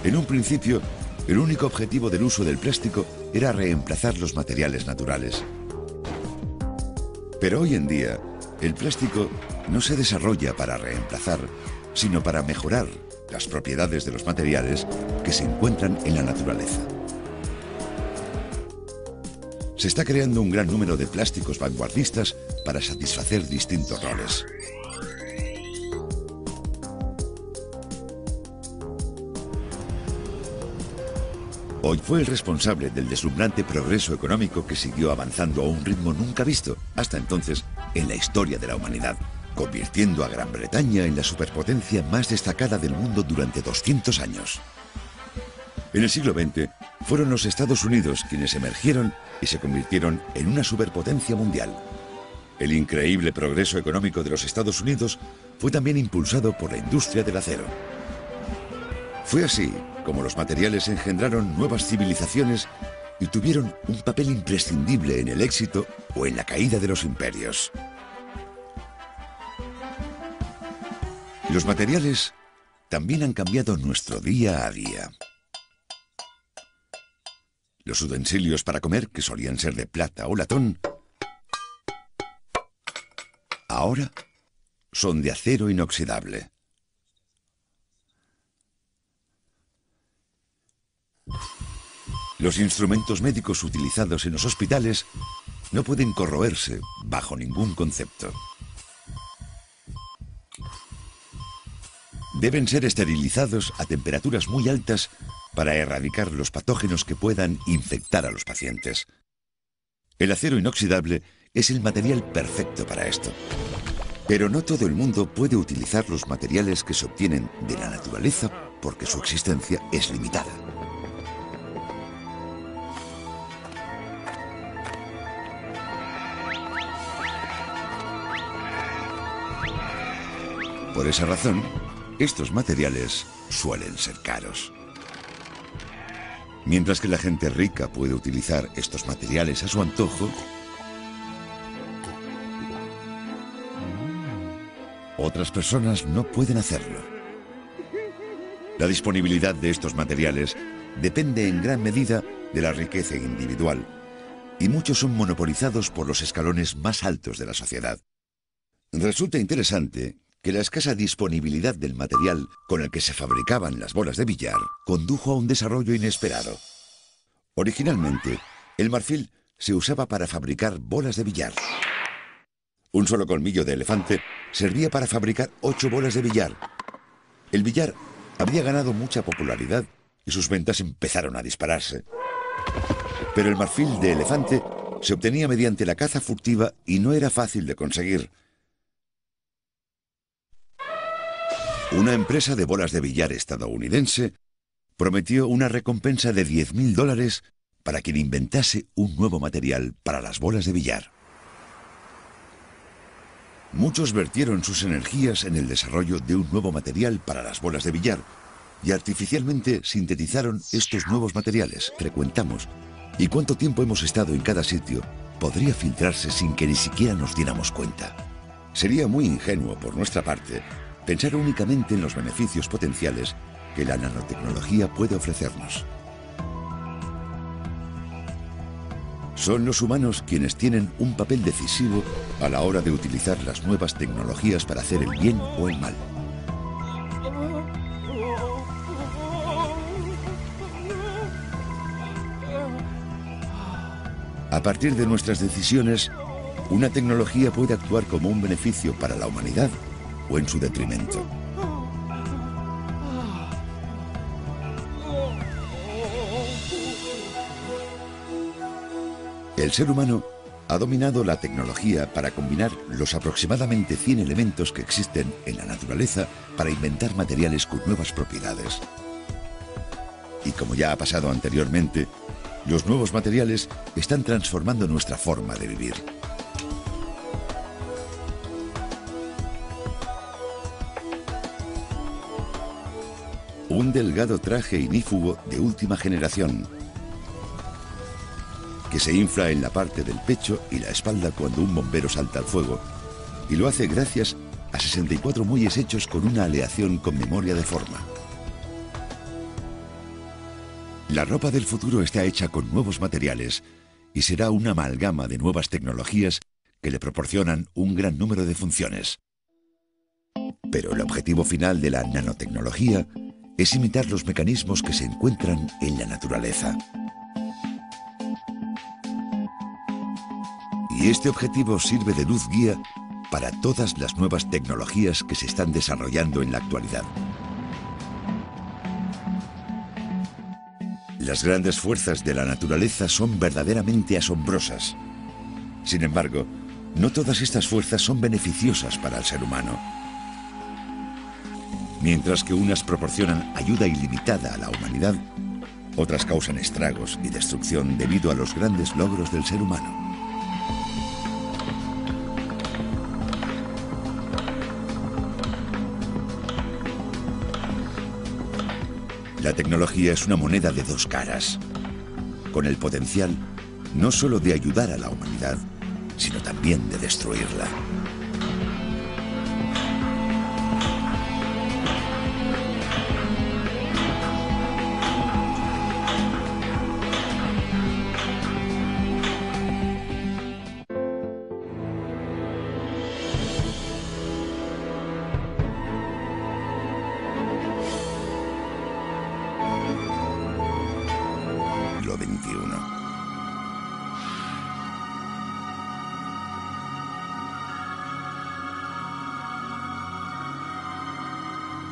En un principio, el único objetivo del uso del plástico era reemplazar los materiales naturales. Pero hoy en día, el plástico no se desarrolla para reemplazar, sino para mejorar las propiedades de los materiales que se encuentran en la naturaleza. Se está creando un gran número de plásticos vanguardistas para satisfacer distintos roles. Hoy fue el responsable del deslumbrante progreso económico que siguió avanzando a un ritmo nunca visto hasta entonces en la historia de la humanidad, convirtiendo a Gran Bretaña en la superpotencia más destacada del mundo durante 200 años. En el siglo XX, fueron los Estados Unidos quienes emergieron y se convirtieron en una superpotencia mundial. El increíble progreso económico de los Estados Unidos fue también impulsado por la industria del acero. Fue así como los materiales engendraron nuevas civilizaciones y tuvieron un papel imprescindible en el éxito o en la caída de los imperios. Los materiales también han cambiado nuestro día a día. Los utensilios para comer, que solían ser de plata o latón, ahora son de acero inoxidable. Los instrumentos médicos utilizados en los hospitales no pueden corroerse bajo ningún concepto. Deben ser esterilizados a temperaturas muy altas para erradicar los patógenos que puedan infectar a los pacientes. El acero inoxidable es el material perfecto para esto. Pero no todo el mundo puede utilizar los materiales que se obtienen de la naturaleza porque su existencia es limitada. Por esa razón, estos materiales suelen ser caros. Mientras que la gente rica puede utilizar estos materiales a su antojo, otras personas no pueden hacerlo. La disponibilidad de estos materiales depende en gran medida de la riqueza individual, y muchos son monopolizados por los escalones más altos de la sociedad. Resulta interesante que la escasa disponibilidad del material con el que se fabricaban las bolas de billar condujo a un desarrollo inesperado. Originalmente, el marfil se usaba para fabricar bolas de billar. Un solo colmillo de elefante servía para fabricar 8 bolas de billar. El billar había ganado mucha popularidad y sus ventas empezaron a dispararse. Pero el marfil de elefante se obtenía mediante la caza furtiva y no era fácil de conseguir. Una empresa de bolas de billar estadounidense prometió una recompensa de $10.000 para quien inventase un nuevo material para las bolas de billar. Muchos vertieron sus energías en el desarrollo de un nuevo material para las bolas de billar y artificialmente sintetizaron estos nuevos materiales. Frecuentamos y cuánto tiempo hemos estado en cada sitio podría filtrarse sin que ni siquiera nos diéramos cuenta. Sería muy ingenuo por nuestra parte pensar únicamente en los beneficios potenciales que la nanotecnología puede ofrecernos. Son los humanos quienes tienen un papel decisivo a la hora de utilizar las nuevas tecnologías para hacer el bien o el mal. A partir de nuestras decisiones, una tecnología puede actuar como un beneficio para la humanidad o en su detrimento. El ser humano ha dominado la tecnología para combinar los aproximadamente 100 elementos que existen en la naturaleza para inventar materiales con nuevas propiedades. Y como ya ha pasado anteriormente, los nuevos materiales están transformando nuestra forma de vivir. Un delgado traje ignífugo de última generación, que se infla en la parte del pecho y la espalda cuando un bombero salta al fuego, y lo hace gracias a 64 muelles hechos con una aleación con memoria de forma. La ropa del futuro está hecha con nuevos materiales y será una amalgama de nuevas tecnologías que le proporcionan un gran número de funciones. Pero el objetivo final de la nanotecnología es imitar los mecanismos que se encuentran en la naturaleza. Y este objetivo sirve de luz guía para todas las nuevas tecnologías que se están desarrollando en la actualidad. Las grandes fuerzas de la naturaleza son verdaderamente asombrosas. Sin embargo, no todas estas fuerzas son beneficiosas para el ser humano. Mientras que unas proporcionan ayuda ilimitada a la humanidad, otras causan estragos y destrucción debido a los grandes logros del ser humano. La tecnología es una moneda de dos caras, con el potencial no solo de ayudar a la humanidad, sino también de destruirla.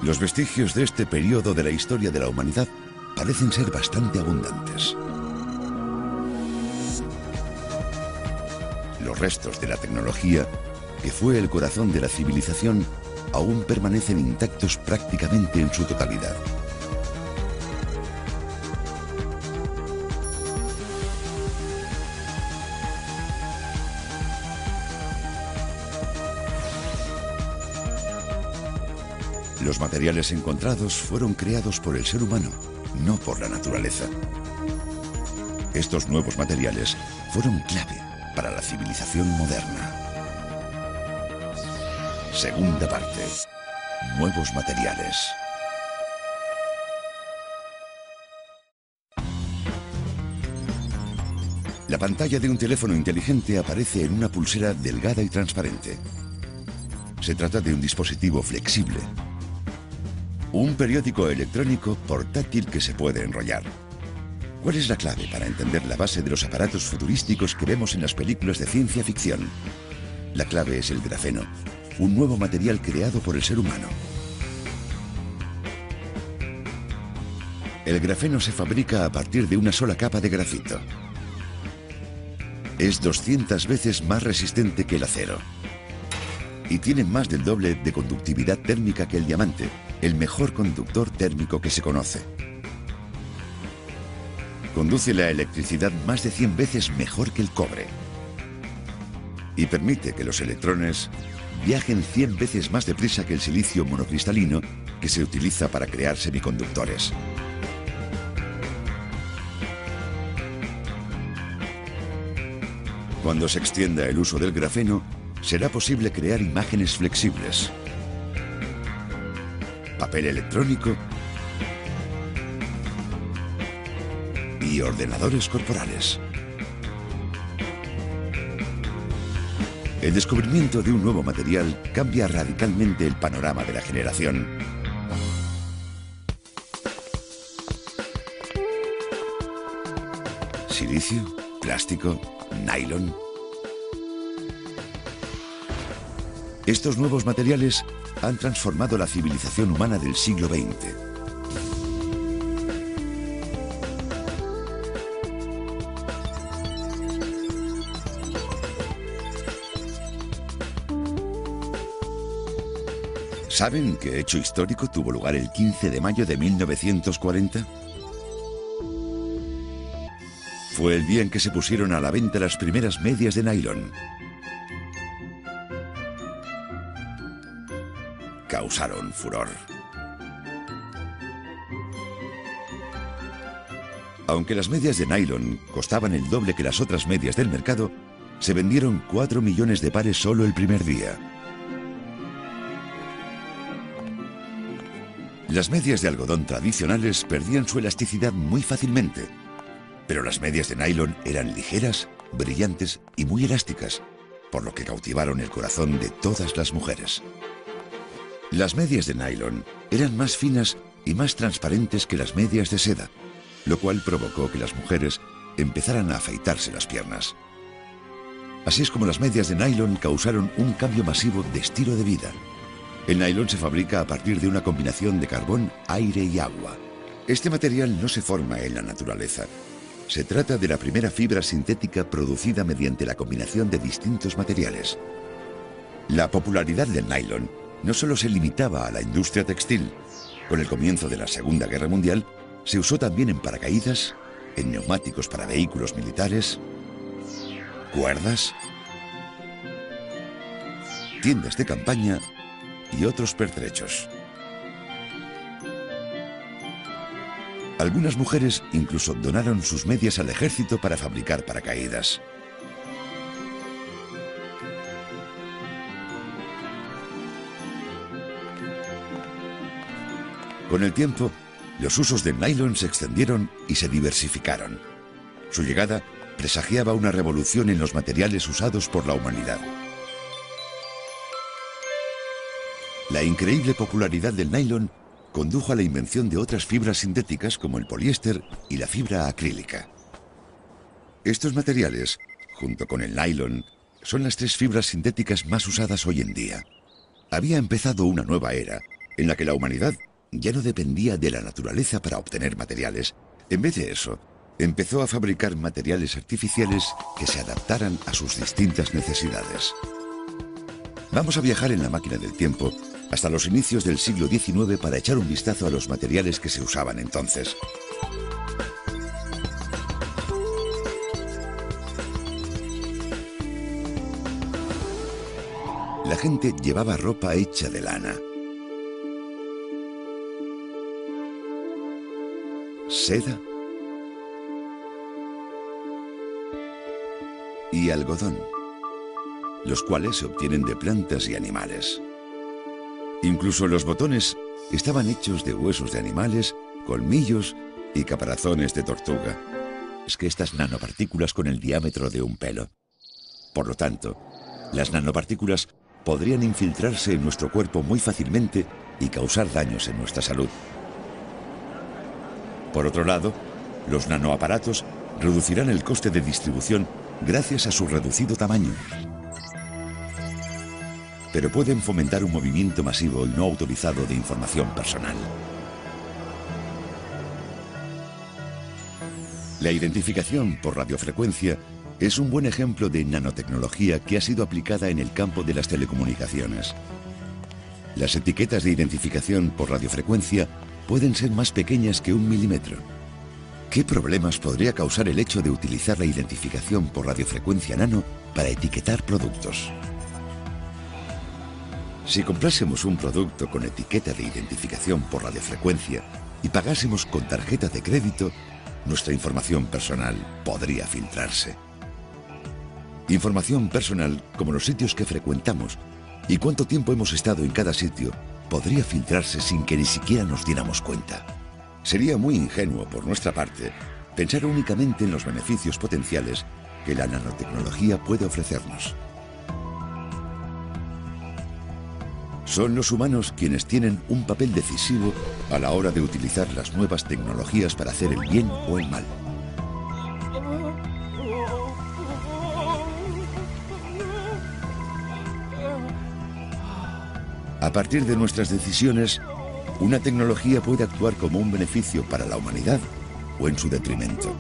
Los vestigios de este periodo de la historia de la humanidad parecen ser bastante abundantes. Los restos de la tecnología, que fue el corazón de la civilización, aún permanecen intactos prácticamente en su totalidad. Los materiales encontrados fueron creados por el ser humano, no por la naturaleza. Estos nuevos materiales fueron clave para la civilización moderna. Segunda parte. Nuevos materiales. La pantalla de un teléfono inteligente aparece en una pulsera delgada y transparente. Se trata de un dispositivo flexible. Un periódico electrónico portátil que se puede enrollar. ¿Cuál es la clave para entender la base de los aparatos futurísticos que vemos en las películas de ciencia ficción? La clave es el grafeno, un nuevo material creado por el ser humano. El grafeno se fabrica a partir de una sola capa de grafito. Es 200 veces más resistente que el acero. Y tiene más del doble de conductividad térmica que el diamante, el mejor conductor térmico que se conoce. Conduce la electricidad más de 100 veces mejor que el cobre. Y permite que los electrones viajen 100 veces más deprisa que el silicio monocristalino que se utiliza para crear semiconductores. Cuando se extienda el uso del grafeno, será posible crear imágenes flexibles, papel electrónico y ordenadores corporales. El descubrimiento de un nuevo material cambia radicalmente el panorama de la generación. Silicio, plástico, nylon. Estos nuevos materiales han transformado la civilización humana del siglo XX. ¿Saben qué hecho histórico tuvo lugar el 15 de mayo de 1940? Fue el día en que se pusieron a la venta las primeras medias de nylon. Causaron furor. Aunque las medias de nylon costaban el doble que las otras medias del mercado, se vendieron 4 millones de pares solo el primer día. Las medias de algodón tradicionales perdían su elasticidad muy fácilmente, pero las medias de nylon eran ligeras, brillantes y muy elásticas, por lo que cautivaron el corazón de todas las mujeres. Las medias de nylon eran más finas y más transparentes que las medias de seda, lo cual provocó que las mujeres empezaran a afeitarse las piernas. Así es como las medias de nylon causaron un cambio masivo de estilo de vida. El nylon se fabrica a partir de una combinación de carbón, aire y agua. Este material no se forma en la naturaleza. Se trata de la primera fibra sintética producida mediante la combinación de distintos materiales. La popularidad del nylon no solo se limitaba a la industria textil. Con el comienzo de la Segunda Guerra Mundial, se usó también en paracaídas, en neumáticos para vehículos militares, cuerdas, tiendas de campaña y otros pertrechos. Algunas mujeres incluso donaron sus medias al ejército para fabricar paracaídas. Con el tiempo, los usos del nylon se extendieron y se diversificaron. Su llegada presagiaba una revolución en los materiales usados por la humanidad. La increíble popularidad del nylon condujo a la invención de otras fibras sintéticas como el poliéster y la fibra acrílica. Estos materiales, junto con el nylon, son las tres fibras sintéticas más usadas hoy en día. Había empezado una nueva era en la que la humanidad ya no dependía de la naturaleza para obtener materiales. En vez de eso, empezó a fabricar materiales artificiales que se adaptaran a sus distintas necesidades. Vamos a viajar en la máquina del tiempo hasta los inicios del siglo XIX para echar un vistazo a los materiales que se usaban entonces. La gente llevaba ropa hecha de lana, seda y algodón, los cuales se obtienen de plantas y animales. Incluso los botones estaban hechos de huesos de animales, colmillos y caparazones de tortuga. Es que estas nanopartículas con el diámetro de un pelo. Por lo tanto, las nanopartículas podrían infiltrarse en nuestro cuerpo muy fácilmente y causar daños en nuestra salud. Por otro lado, los nanoaparatos reducirán el coste de distribución gracias a su reducido tamaño. Pero pueden fomentar un movimiento masivo y no autorizado de información personal. La identificación por radiofrecuencia es un buen ejemplo de nanotecnología que ha sido aplicada en el campo de las telecomunicaciones. Las etiquetas de identificación por radiofrecuencia pueden ser más pequeñas que 1 milímetro. ¿Qué problemas podría causar el hecho de utilizar la identificación por radiofrecuencia nano para etiquetar productos? Si comprásemos un producto con etiqueta de identificación por radiofrecuencia y pagásemos con tarjeta de crédito, nuestra información personal podría filtrarse. Información personal como los sitios que frecuentamos y cuánto tiempo hemos estado en cada sitio podría filtrarse sin que ni siquiera nos diéramos cuenta. Sería muy ingenuo por nuestra parte pensar únicamente en los beneficios potenciales que la nanotecnología puede ofrecernos. Son los humanos quienes tienen un papel decisivo a la hora de utilizar las nuevas tecnologías para hacer el bien o el mal. A partir de nuestras decisiones, una tecnología puede actuar como un beneficio para la humanidad o en su detrimento.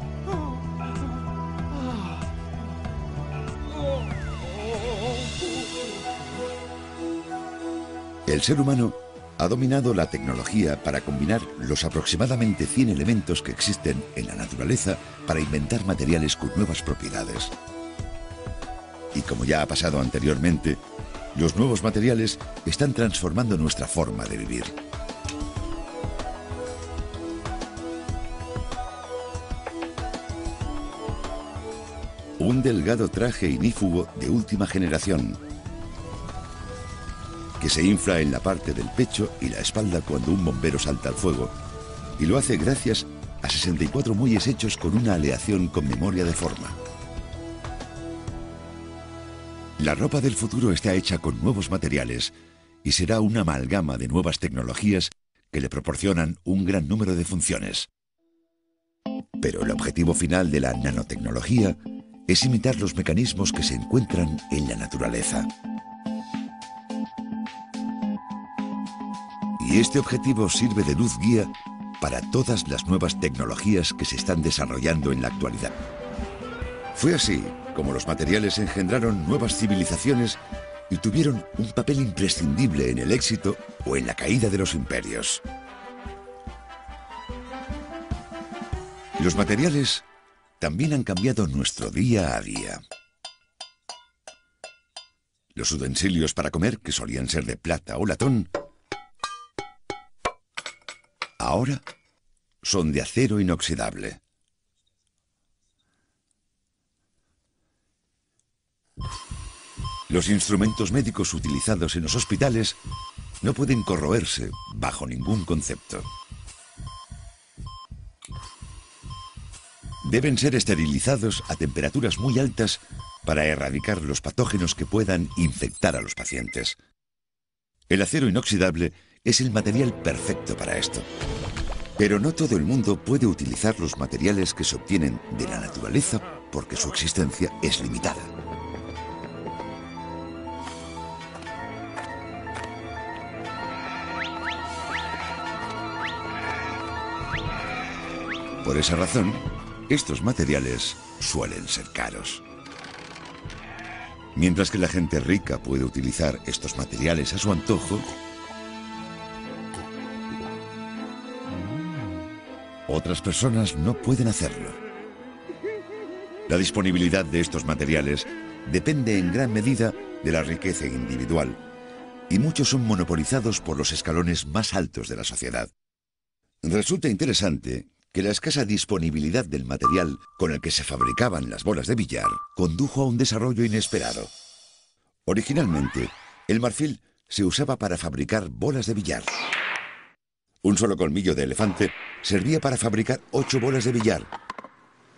El ser humano ha dominado la tecnología para combinar los aproximadamente 100 elementos que existen en la naturaleza para inventar materiales con nuevas propiedades. Y como ya ha pasado anteriormente, los nuevos materiales están transformando nuestra forma de vivir. Un delgado traje ignífugo de última generación, que se infla en la parte del pecho y la espalda cuando un bombero salta al fuego, y lo hace gracias a 64 muelles hechos con una aleación con memoria de forma. La ropa del futuro está hecha con nuevos materiales y será una amalgama de nuevas tecnologías que le proporcionan un gran número de funciones. Pero el objetivo final de la nanotecnología es imitar los mecanismos que se encuentran en la naturaleza. Y este objetivo sirve de luz guía para todas las nuevas tecnologías que se están desarrollando en la actualidad. Fue así como los materiales engendraron nuevas civilizaciones y tuvieron un papel imprescindible en el éxito o en la caída de los imperios. Los materiales también han cambiado nuestro día a día. Los utensilios para comer, que solían ser de plata o latón, ahora son de acero inoxidable. Los instrumentos médicos utilizados en los hospitales no pueden corroerse bajo ningún concepto. Deben ser esterilizados a temperaturas muy altas para erradicar los patógenos que puedan infectar a los pacientes. El acero inoxidable es el material perfecto para esto. Pero no todo el mundo puede utilizar los materiales que se obtienen de la naturaleza porque su existencia es limitada. Por esa razón, estos materiales suelen ser caros. Mientras que la gente rica puede utilizar estos materiales a su antojo, otras personas no pueden hacerlo. La disponibilidad de estos materiales depende en gran medida de la riqueza individual, y muchos son monopolizados por los escalones más altos de la sociedad. Resulta interesante que la escasa disponibilidad del material con el que se fabricaban las bolas de billar condujo a un desarrollo inesperado. Originalmente, el marfil se usaba para fabricar bolas de billar. Un solo colmillo de elefante servía para fabricar 8 bolas de billar.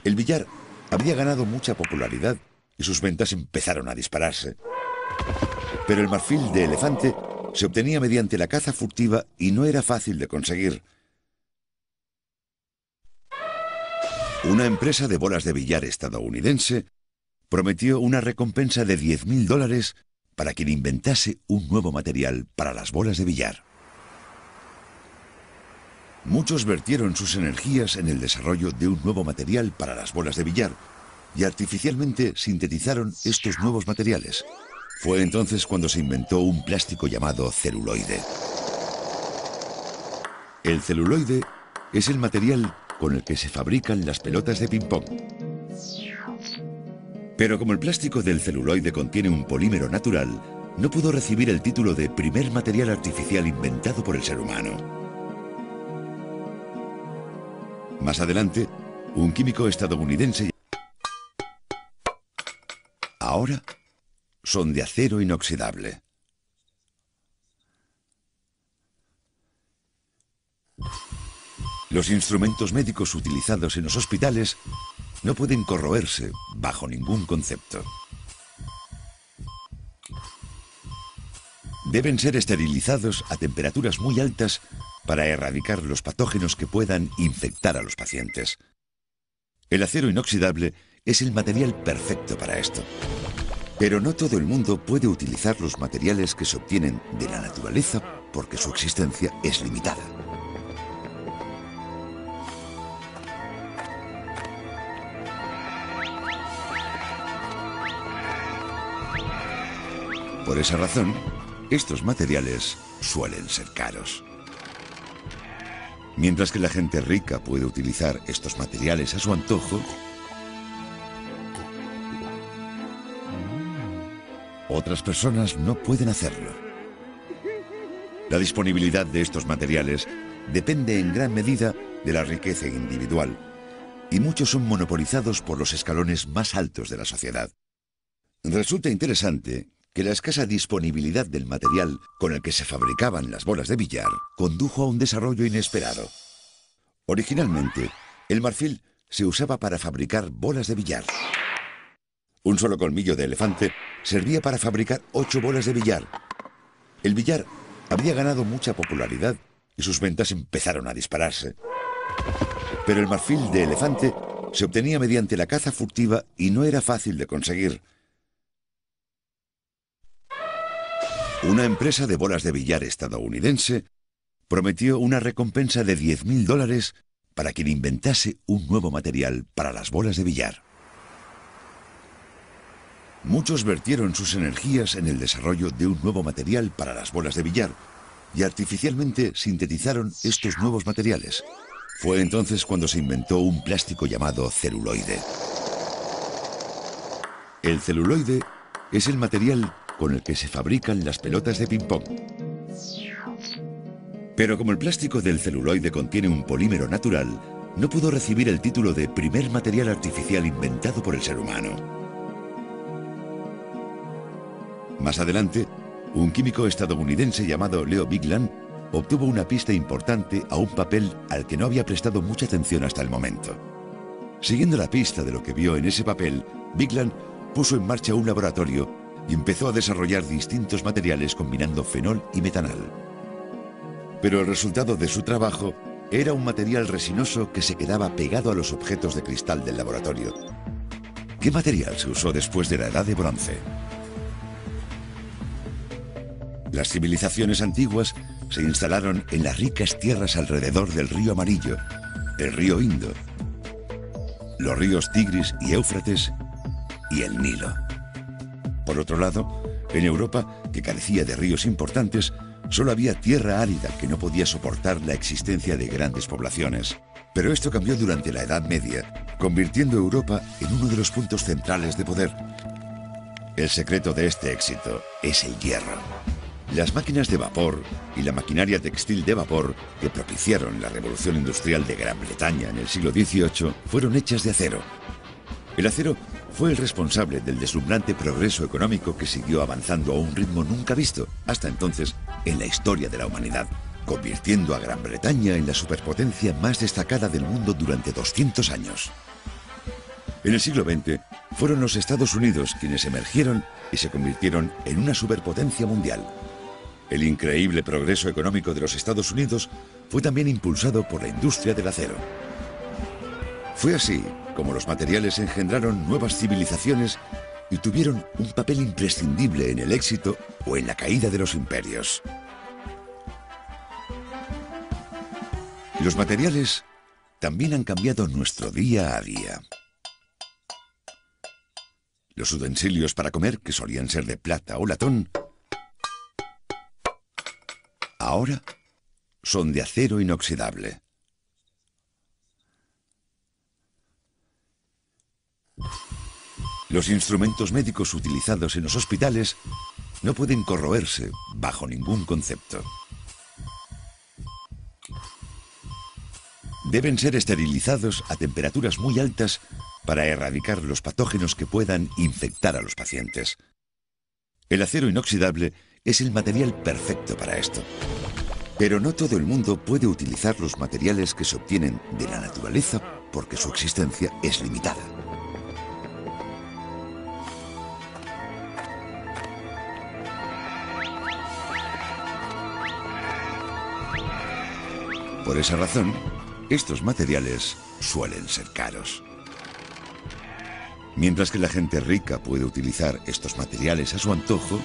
El billar había ganado mucha popularidad y sus ventas empezaron a dispararse. Pero el marfil de elefante se obtenía mediante la caza furtiva y no era fácil de conseguir. Una empresa de bolas de billar estadounidense prometió una recompensa de $10.000 para quien inventase un nuevo material para las bolas de billar. Muchos vertieron sus energías en el desarrollo de un nuevo material para las bolas de billar y artificialmente sintetizaron estos nuevos materiales. Fue entonces cuando se inventó un plástico llamado celuloide. El celuloide es el material con el que se fabrican las pelotas de ping-pong. Pero como el plástico del celuloide contiene un polímero natural, no pudo recibir el título de primer material artificial inventado por el ser humano. Más adelante, un químico estadounidense ahora son de acero inoxidable. Los instrumentos médicos utilizados en los hospitales no pueden corroerse bajo ningún concepto. Deben ser esterilizados a temperaturas muy altas para erradicar los patógenos que puedan infectar a los pacientes. El acero inoxidable es el material perfecto para esto. Pero no todo el mundo puede utilizar los materiales que se obtienen de la naturaleza porque su existencia es limitada. Por esa razón, estos materiales suelen ser caros. Mientras que la gente rica puede utilizar estos materiales a su antojo, otras personas no pueden hacerlo. La disponibilidad de estos materiales depende en gran medida de la riqueza individual, y muchos son monopolizados por los escalones más altos de la sociedad. Resulta interesante que la escasa disponibilidad del material con el que se fabricaban las bolas de billar condujo a un desarrollo inesperado. Originalmente, el marfil se usaba para fabricar bolas de billar. Un solo colmillo de elefante servía para fabricar 8 bolas de billar. El billar había ganado mucha popularidad y sus ventas empezaron a dispararse. Pero el marfil de elefante se obtenía mediante la caza furtiva y no era fácil de conseguir. Una empresa de bolas de billar estadounidense prometió una recompensa de $10.000 para quien inventase un nuevo material para las bolas de billar. Muchos vertieron sus energías en el desarrollo de un nuevo material para las bolas de billar y artificialmente sintetizaron estos nuevos materiales. Fue entonces cuando se inventó un plástico llamado celuloide. El celuloide es el material con el que se fabrican las pelotas de ping-pong. Pero como el plástico del celuloide contiene un polímero natural, no pudo recibir el título de primer material artificial inventado por el ser humano. Más adelante, un químico estadounidense llamado Leo Bigland obtuvo una pista importante a un papel al que no había prestado mucha atención hasta el momento. Siguiendo la pista de lo que vio en ese papel, Bigland puso en marcha un laboratorio y empezó a desarrollar distintos materiales combinando fenol y metanal. Pero el resultado de su trabajo era un material resinoso que se quedaba pegado a los objetos de cristal del laboratorio. ¿Qué material se usó después de la Edad de Bronce? Las civilizaciones antiguas se instalaron en las ricas tierras alrededor del río Amarillo, el río Indo, los ríos Tigris y Éufrates y el Nilo. Por otro lado, en Europa, que carecía de ríos importantes, solo había tierra árida que no podía soportar la existencia de grandes poblaciones. Pero esto cambió durante la Edad Media, convirtiendo a Europa en uno de los puntos centrales de poder. El secreto de este éxito es el hierro. Las máquinas de vapor y la maquinaria textil de vapor que propiciaron la revolución industrial de Gran Bretaña en el siglo XVIII fueron hechas de acero. El acero fue el responsable del deslumbrante progreso económico que siguió avanzando a un ritmo nunca visto hasta entonces en la historia de la humanidad, convirtiendo a Gran Bretaña en la superpotencia más destacada del mundo durante 200 años. En el siglo XX fueron los Estados Unidos quienes emergieron y se convirtieron en una superpotencia mundial. El increíble progreso económico de los Estados Unidos fue también impulsado por la industria del acero. Fue así como los materiales engendraron nuevas civilizaciones y tuvieron un papel imprescindible en el éxito o en la caída de los imperios. Los materiales también han cambiado nuestro día a día. Los utensilios para comer, que solían ser de plata o latón, ahora son de acero inoxidable. Los instrumentos médicos utilizados en los hospitales no pueden corroerse bajo ningún concepto. Deben ser esterilizados a temperaturas muy altas para erradicar los patógenos que puedan infectar a los pacientes. El acero inoxidable es el material perfecto para esto. Pero no todo el mundo puede utilizar los materiales que se obtienen de la naturaleza porque su existencia es limitada. Por esa razón, estos materiales suelen ser caros. Mientras que la gente rica puede utilizar estos materiales a su antojo,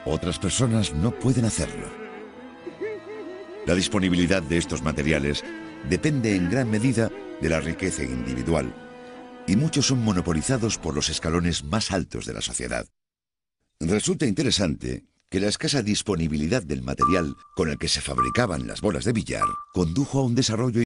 otras personas no pueden hacerlo. La disponibilidad de estos materiales depende en gran medida de la riqueza individual, y muchos son monopolizados por los escalones más altos de la sociedad. Resulta interesante que la escasa disponibilidad del material con el que se fabricaban las bolas de billar condujo a un desarrollo